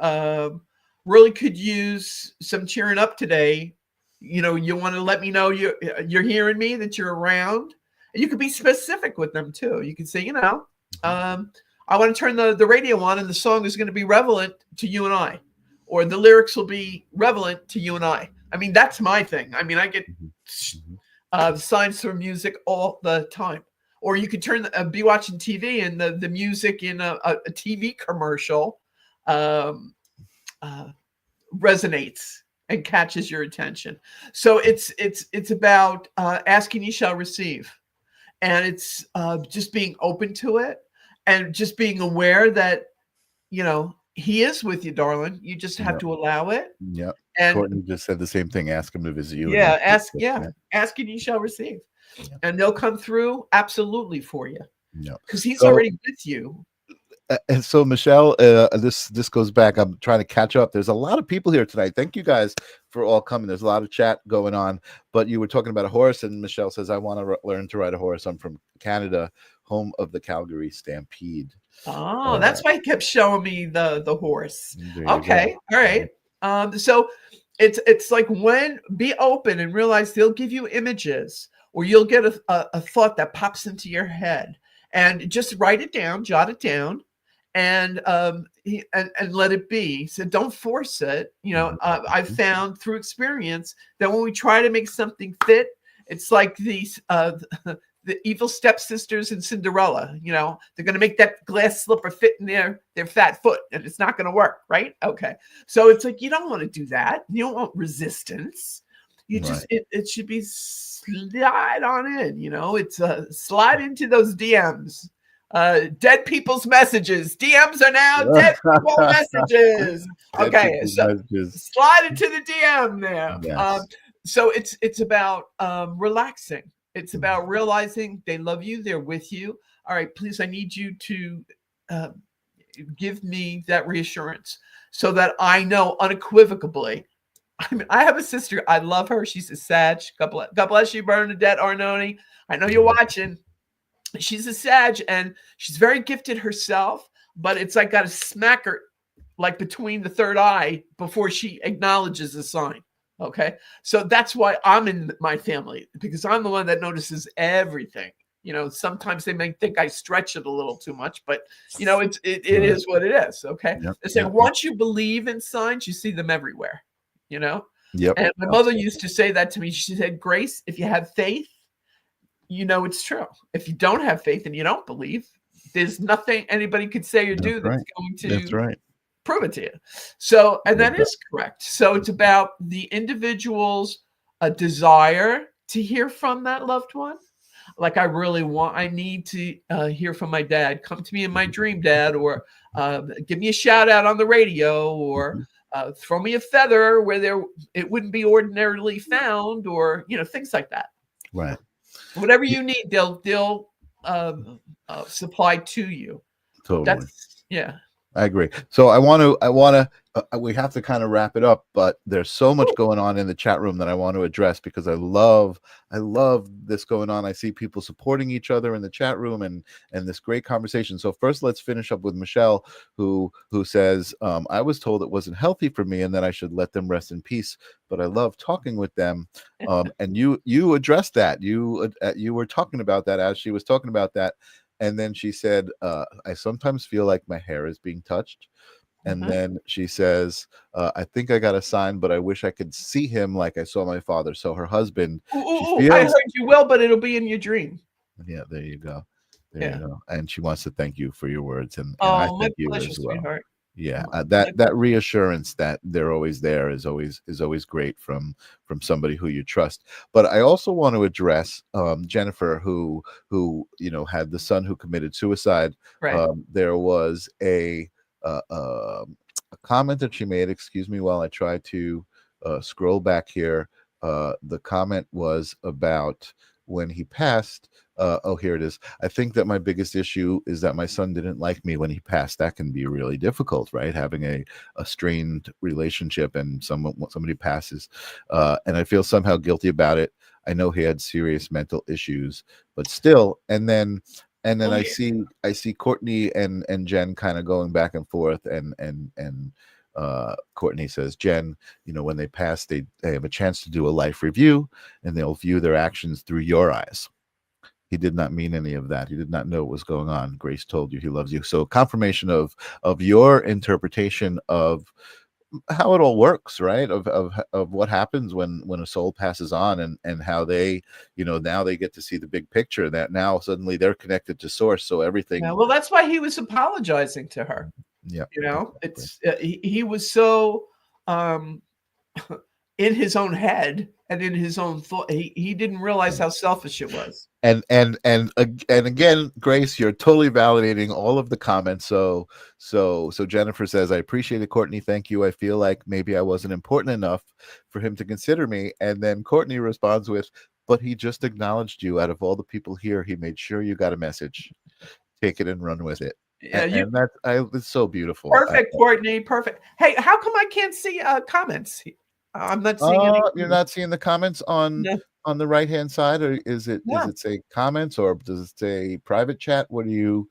really could use some cheering up today. You know, you want to let me know you're hearing me, that you're around. And you could be specific with them too. You can say, you know, I want to turn the radio on, and the song is going to be relevant to you and I, or the lyrics will be relevant to you and I. I mean, that's my thing. I mean, I get signs for music all the time. Or you could be watching TV, and the music in a TV commercial resonates and catches your attention. So it's about asking, you shall receive, and it's just being open to it, and just being aware that, you know, he is with you, darling. You just have to allow it. Yep. And Courtney just said the same thing. Ask him to visit you. Yeah. Ask and you shall receive. And they'll come through absolutely for you. No, because he's already with you. And so Michelle, this goes back. I'm trying to catch up. There's a lot of people here tonight. Thank you guys for all coming. There's a lot of chat going on. But you were talking about a horse, and Michelle says, "I want to learn to ride a horse. I'm from Canada, home of the Calgary Stampede." Oh, that's why he kept showing me the horse. There you Okay, go. all right. So it's like be open and realize they'll give you images, or you'll get a thought that pops into your head, and just write it down, jot it down, and let it be. So don't force it. I've found through experience that when we try to make something fit, it's like these the evil stepsisters in Cinderella. They're going to make that glass slipper fit in their fat foot, and it's not going to work, right? Okay, so it's like you don't want to do that. You don't want resistance. You just it should be slide on in. It's slide into those DMs. Dead people's messages. DMs are now dead people messages. Okay, so slide into the DM there. Yes. So it's about relaxing. It's about realizing they love you. They're with you. All right, please, I need you to give me that reassurance so that I know unequivocally. I mean, I have a sister. I love her. She's a Sag. God bless you, Bernadette Arnone. I know you're watching. She's a Sag, and she's very gifted herself, but it's like got to smack her like between the third eye before she acknowledges the sign. Okay, so that's why I'm in my family, because I'm the one that notices everything. Sometimes they may think I stretch it a little too much, but it is what it is. Okay, they say once you believe in signs, you see them everywhere. Yep. And my mother used to say that to me. She said, "Grace, if you have faith, it's true. If you don't have faith and you don't believe, there's nothing anybody could say or do that's going to prove it to you." So, and that is correct. So it's about the individual's desire to hear from that loved one. Like, I need to hear from my dad. Come to me in my dream, Dad, or give me a shout out on the radio, or throw me a feather where it wouldn't be ordinarily found, or things like that. Right. Whatever you need, they'll supply to you. Totally. Yeah. I agree. So I want to, we have to kind of wrap it up, but there's so much going on in the chat room that I want to address, because I love this going on. I see people supporting each other in the chat room and this great conversation. So first, let's finish up with Michelle, who says, I was told it wasn't healthy for me and that I should let them rest in peace, but I love talking with them. And you addressed that. You were talking about that as she was talking about that. And then she said, I sometimes feel like my hair is being touched. And then she says, I think I got a sign, but I wish I could see him like I saw my father. So her husband. I heard you will, but it'll be in your dream. Yeah, there you go. There you go. And she wants to thank you for your words. And I thank you pleasure, as well. Sweetheart. Yeah, that reassurance that they're always there is always great from somebody who you trust. But I also want to address Jennifer, who had the son who committed suicide. Right. There was a comment that she made. Excuse me while I try to scroll back here. The comment was about when he passed. Here it is. I think that my biggest issue is that my son didn't like me when he passed. That can be really difficult, right? Having a strained relationship and somebody passes, and I feel somehow guilty about it. I know he had serious mental issues, but still. And then I see Courtney and Jen kind of going back and forth, and Courtney says, Jen, when they pass, they have a chance to do a life review, and they'll view their actions through your eyes. He did not mean any of that. He did not know what was going on. Grace told you he loves you. So confirmation of your interpretation of how it all works, right? Of what happens when a soul passes on, and how they, now they get to see the big picture, that now suddenly they're connected to source. So everything. Yeah, well, that's why he was apologizing to her. Yeah. It's he was so in his own head and in his own thought. He didn't realize how selfish it was. And again, Grace, you're totally validating all of the comments. So Jennifer says, I appreciate it, Courtney. Thank you. I feel like maybe I wasn't important enough for him to consider me. And then Courtney responds with, but he just acknowledged you. Out of all the people here, he made sure you got a message. Take it and run with it. Yeah, you and it's so beautiful. perfect, Courtney. Perfect. Hey, how come I can't see comments? I'm not seeing any. You're not seeing the comments No, on the right hand side, or is no. it say comments, or does it say private chat? What do you?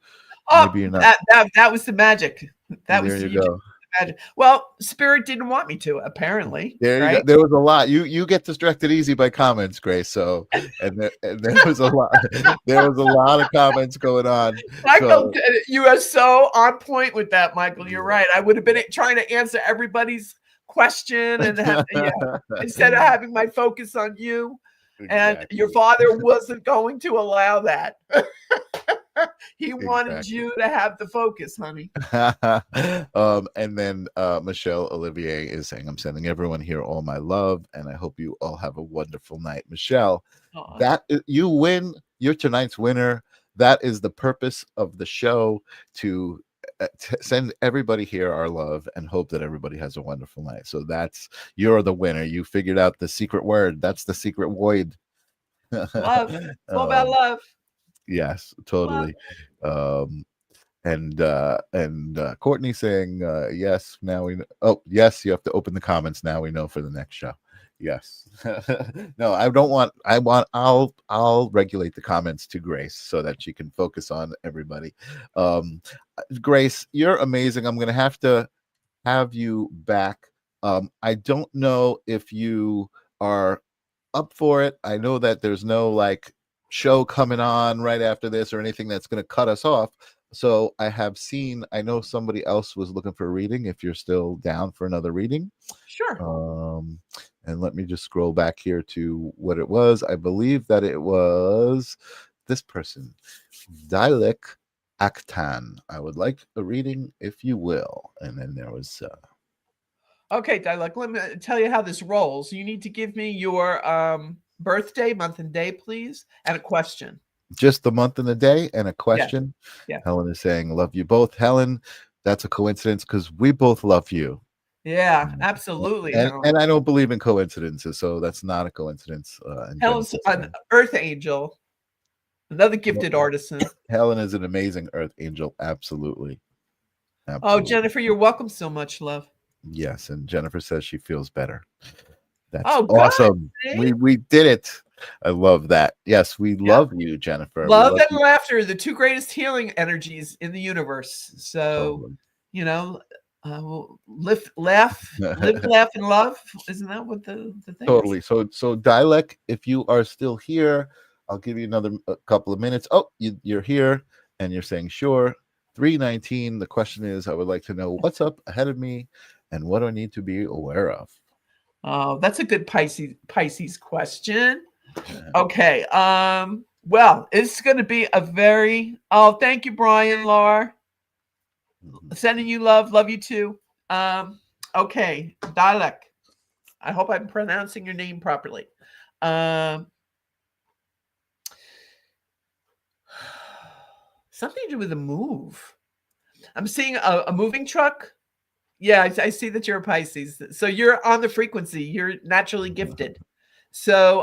Oh, Maybe you're not. that was the magic. That There was you you just go. the magic. Well, Spirit didn't want me to, apparently, There you go. right? There was a lot. You get distracted easy by comments, Grace. So and there was a lot. There was a lot of comments going on. Michael, So you are so on point with that, Michael. You're right. I would have been trying to answer everybody's question and instead of having my focus on you. And your exactly. father wasn't going to allow that. He wanted Exactly. you to have the focus, honey. And then Michelle Olivier is saying, I'm sending everyone here all my love, and I hope you all have a wonderful night. Michelle, Aw. you win. You're tonight's winner. That is the purpose of the show, to send everybody here our love and hope that everybody has a wonderful night. So you're the winner. You figured out the secret word. That's the secret void. Love. It's all about love. Yes, Love. totally. Um, and Courtney saying yes, now we know. Oh yes, you have to open the comments, now we know for the next show. Yes. No, I'll regulate the comments to Grace so that she can focus on everybody. Grace, you're amazing. I'm gonna have to have you back. I don't know if you are up for it. I know that there's no like show coming on right after this or anything that's going to cut us off. So I know somebody else was looking for a reading. If you're still down for another reading, Sure. and let me just scroll back here to what it was. I believe that it was this person, Dilek Aktan. I would like a reading, if you will. And then there was Okay, Dilek, let me tell you how this rolls. You need to give me your birthday, month, and day, please, and a question. just the month and the day and a Yeah. question. Yeah. Helen is saying, love you both. Helen, that's a coincidence because we both love you. Yeah, absolutely. And Helen. I don't believe in coincidences, so that's not a coincidence. Helen's an earth angel, another gifted artisan. Helen is an amazing earth angel. Absolutely. Oh, Absolutely. Jennifer, you're welcome so much, love. Yes, and Jennifer says she feels better. That's good. awesome. See? We did it. I love that. Yes, we love you, Jennifer. Love we and you. laughter, the two greatest healing energies in the universe. So, Totally. you know, live, laugh, and love. Isn't that what the thing Totally. is? So Dilek, if you are still here, I'll give you another couple of minutes. Oh, you're here and you're saying sure. 319. The question is, I would like to know what's up ahead of me and what do I need to be aware of? Oh, that's a good Pisces question. Okay. Well, it's going to be a very. Oh, thank you, Brian, Laura. Sending you love. Love you too. Okay, Dalek. I hope I'm pronouncing your name properly. Something to do with a move. I'm seeing a moving truck. Yeah, I see that you're a Pisces. So you're on the frequency. You're naturally gifted. So,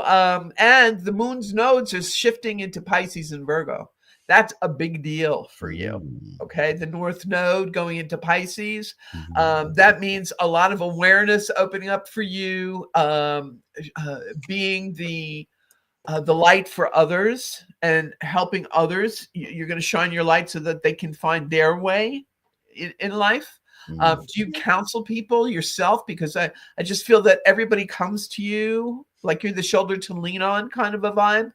and the moon's nodes are shifting into Pisces and Virgo. That's a big deal for you. Okay. The North Node going into Pisces. That means a lot of awareness opening up for you, being the light for others and helping others. You're going to shine your light so that they can find their way in life. Do you counsel people yourself? Because I just feel that everybody comes to you like you're the shoulder to lean on kind of a vibe.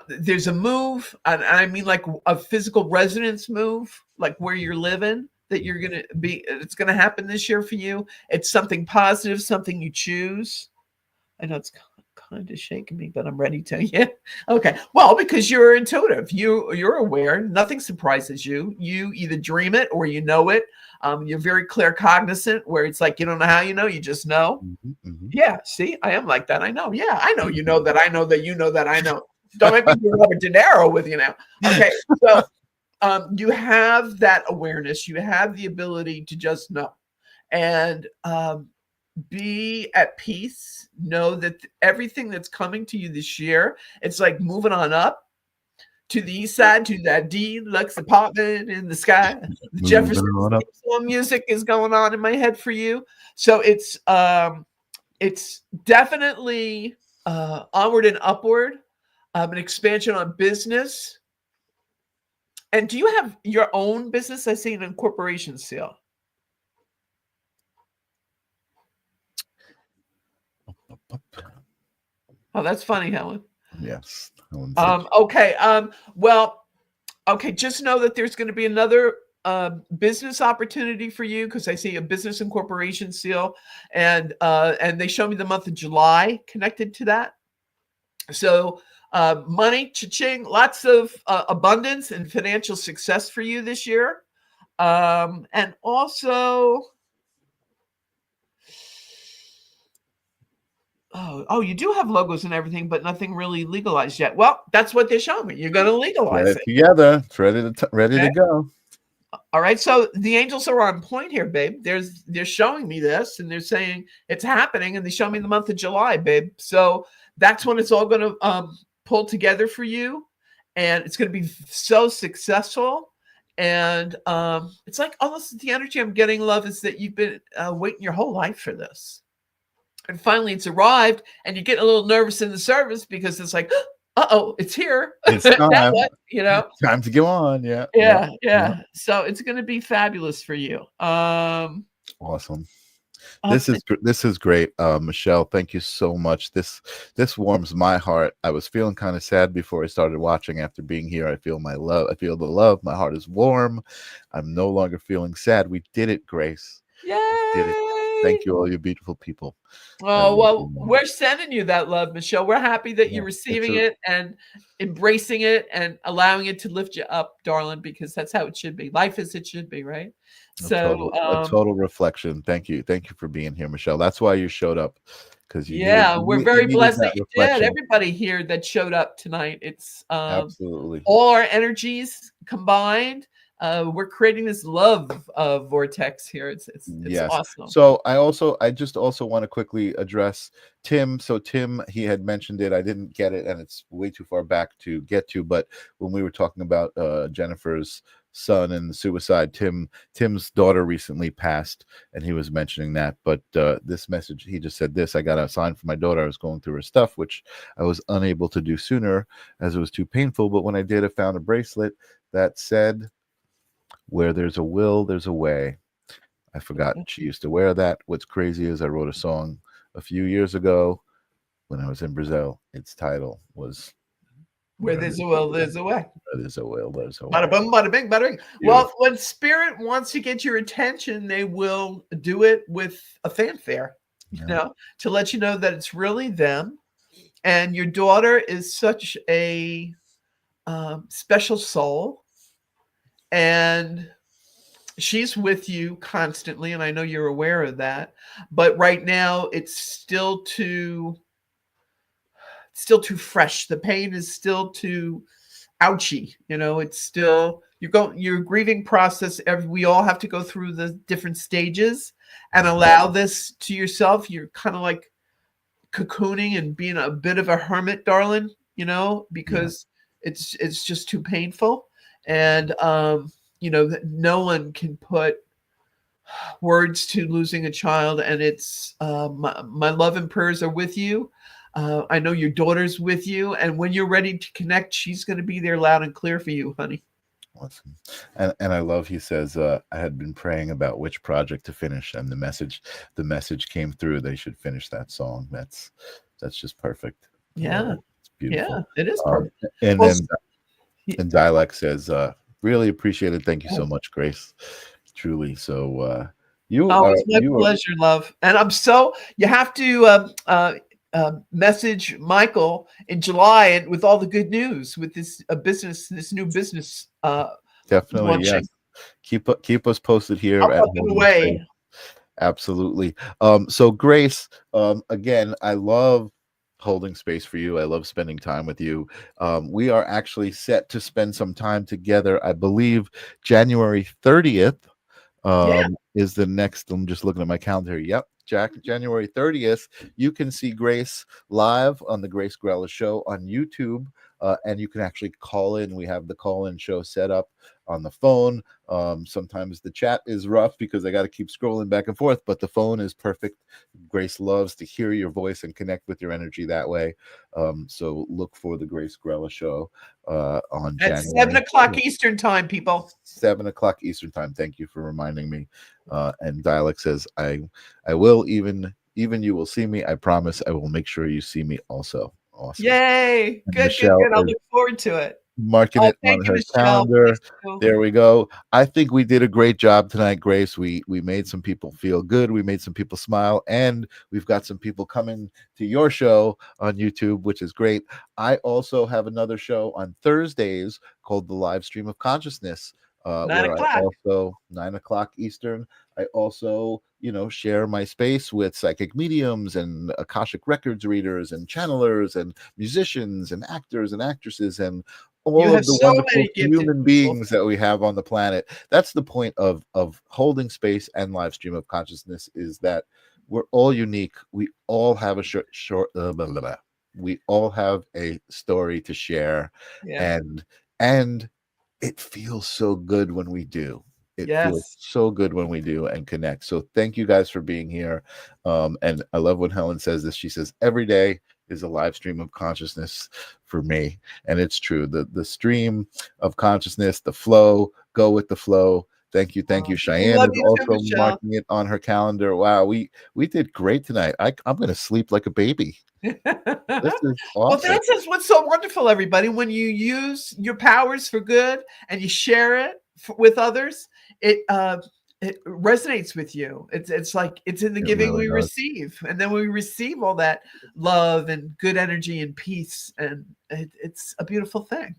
There's a move, and I mean like a physical residence move, like where you're living, that you're going to be, it's going to happen this year for you. It's something positive, something you choose. I know it's kind of shaking me, but I'm ready to. Yeah. Okay. Well, because you're intuitive, you're aware. Nothing surprises you. You either dream it or you know it. You're very clear cognizant, where it's like you don't know how you know, you just know. Yeah. See, I am like that. I know. Yeah, I know. You know that. I know that. You know that. I know. Don't make me do Robert De Niro with you now. Okay. So you have that awareness. You have the ability to just know, and be at peace. Know that everything that's coming to you this year, it's like moving on up. to the east side, to that deluxe apartment in the sky. The Moving Jefferson on up. song music is going on in my head for you. So it's definitely onward and upward, an expansion on business. And do you have your own business? I see an incorporation seal. Oh, that's funny, Helen. Yes. Okay. Well, okay. Just know that there's going to be another business opportunity for you, because I see a business incorporation seal, and they show me the month of July connected to that. So money, cha-ching, lots of abundance and financial success for you this year, and also. Oh, you do have logos and everything, but nothing really legalized yet. Well, that's what they're showing me. You're going to legalize it. Together. It's ready to go. All right. So the angels are on point here, babe. They're showing me this, and they're saying it's happening, and they show me the month of July, babe. So that's when it's all going to pull together for you, and it's going to be so successful. And it's like almost the energy I'm getting, love, is that you've been waiting your whole life for this. And finally it's arrived, and you get a little nervous in the service because it's like, uh-oh, it's here. It's time. Now what? You know? Time to go on. Yeah. Yeah. So it's going to be fabulous for you. Awesome. This is great. Michelle, thank you so much. This warms my heart. I was feeling kind of sad before I started watching. After being here, I feel my love. I feel the love. My heart is warm. I'm no longer feeling sad. We did it, Grace. Yay! We did it. Thank you, all you beautiful people. Oh, well, we're sending you that love, Michelle. We're happy that you're receiving it and embracing it and allowing it to lift you up, darling, because that's how it should be. Life as it should be, right? A total reflection. Thank you for being here, Michelle. That's why you showed up, because we're very blessed that you did. Everybody here that showed up tonight. It's absolutely all our energies combined. We're creating this love vortex here. It's yes. Awesome. So I just also want to quickly address Tim. So Tim, he had mentioned it. I didn't get it, and it's way too far back to get to. But when we were talking about Jennifer's son and the suicide, Tim's daughter recently passed, and he was mentioning that. But this message, he just said this: I got a sign for my daughter. I was going through her stuff, which I was unable to do sooner as it was too painful. But when I did, I found a bracelet that said, "Where there's a will, there's a way." I forgot she used to wear that. What's crazy is I wrote a song a few years ago when I was in Brazil. Its title was "Where There's a Will, There's a Way." Where there's a will, there's a way. Bada boom, bada bing, bada bing. Well, when spirit wants to get your attention, they will do it with a fanfare, you know, to let you know that it's really them. And your daughter is such a special soul. And she's with you constantly, and I know you're aware of that. But right now, it's still too fresh. The pain is still too ouchy. You know, it's still your grieving process. We all have to go through the different stages and allow this to yourself. You're kind of like cocooning and being a bit of a hermit, darling. You know, because it's just too painful. And you know, that no one can put words to losing a child, and it's my love and prayers are with you. I know your daughter's with you, and when you're ready to connect, she's going to be there loud and clear for you, honey. Awesome. And I love, he says, I had been praying about which project to finish, and the message came through. They should finish that song. That's just perfect. Yeah. It's beautiful. Yeah, it is perfect. And Dialect says, really appreciate it. Thank you so much, Grace. Truly. So it's my pleasure, love. And you have to message Michael in July and with all the good news with this new business. Definitely, launching. Yes. Keep us posted here. Away. Absolutely. So Grace, again, I love holding space for you. I love spending time with you. We are actually set to spend some time together. I believe January 30th is the next. I'm just looking at my calendar. Yep. January 30th, you can see Grace live on the Grace Grella Show on YouTube. and you can actually call in. We have the call-in show set up on the phone. Sometimes the chat is rough because I got to keep scrolling back and forth, but the phone is perfect. Grace loves to hear your voice and connect with your energy that way. So look for the Grace Grella show on At January 7 o'clock Eastern time, people. 7 o'clock Eastern time. Thank you for reminding me. And Dialect says, I will, even you will see me. I promise I will make sure you see me also. Awesome. Yay. And Good, Michelle good. I'll is look forward to it. marking Oh, it thank on you, her Michelle. calendar. Thanks, Michelle. There we go. I think we did a great job tonight, Grace. We made some people feel good. We made some people smile, and we've got some people coming to your show on YouTube, which is great. I also have another show on Thursdays called The Live Stream of Consciousness, 9 where o'clock. I also 9 o'clock Eastern. I also, share my space with psychic mediums and Akashic records readers and channelers and musicians and actors and actresses and all You of have the so wonderful many gifted human people. beings that we have on the planet. That's the point of holding space and live stream of consciousness, is that we're all unique. We all have a we all have a story to share, Yeah. and it feels so good when we do. It feels Yes. so good when we do and connect. So thank you guys for being here. And I love when Helen says this. She says, every day is a live stream of consciousness for me. And it's true. The stream of consciousness, the flow, go with the flow. Thank you. I Cheyenne love is you too, also Michelle. marking it on her calendar. Wow, we did great tonight. I'm going to sleep like a baby. This is Well, awesome. that's just what's so wonderful, everybody. When you use your powers for good and you share it with others, it resonates with you. It's like it's in the It giving really we does. receive, and then we receive all that love and good energy and peace, and it's a beautiful thing.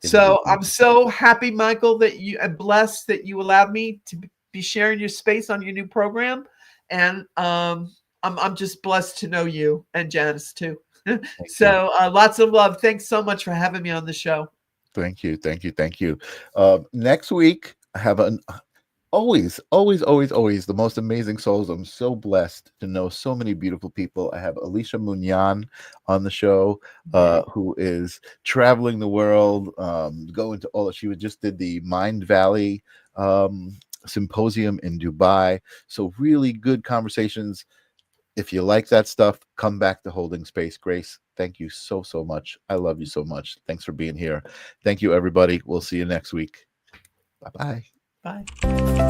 It So is. I'm so happy, Michael, that you and blessed that you allowed me to be sharing your space on your new program, and I'm just blessed to know you and Janice too. So lots of love. Thanks so much for having me on the show. Thank you. Next week, I have an always the most amazing souls. I'm so blessed to know so many beautiful people. I have Alicia Munyan on the show, who is traveling the world, going to all. She just did the Mind Valley symposium in Dubai. So really good conversations. If you like that stuff, come back to Holding Space. Grace, thank you so much. I love you so much. Thanks for being here. Thank you, everybody. We'll see you next week. Bye-bye. Bye.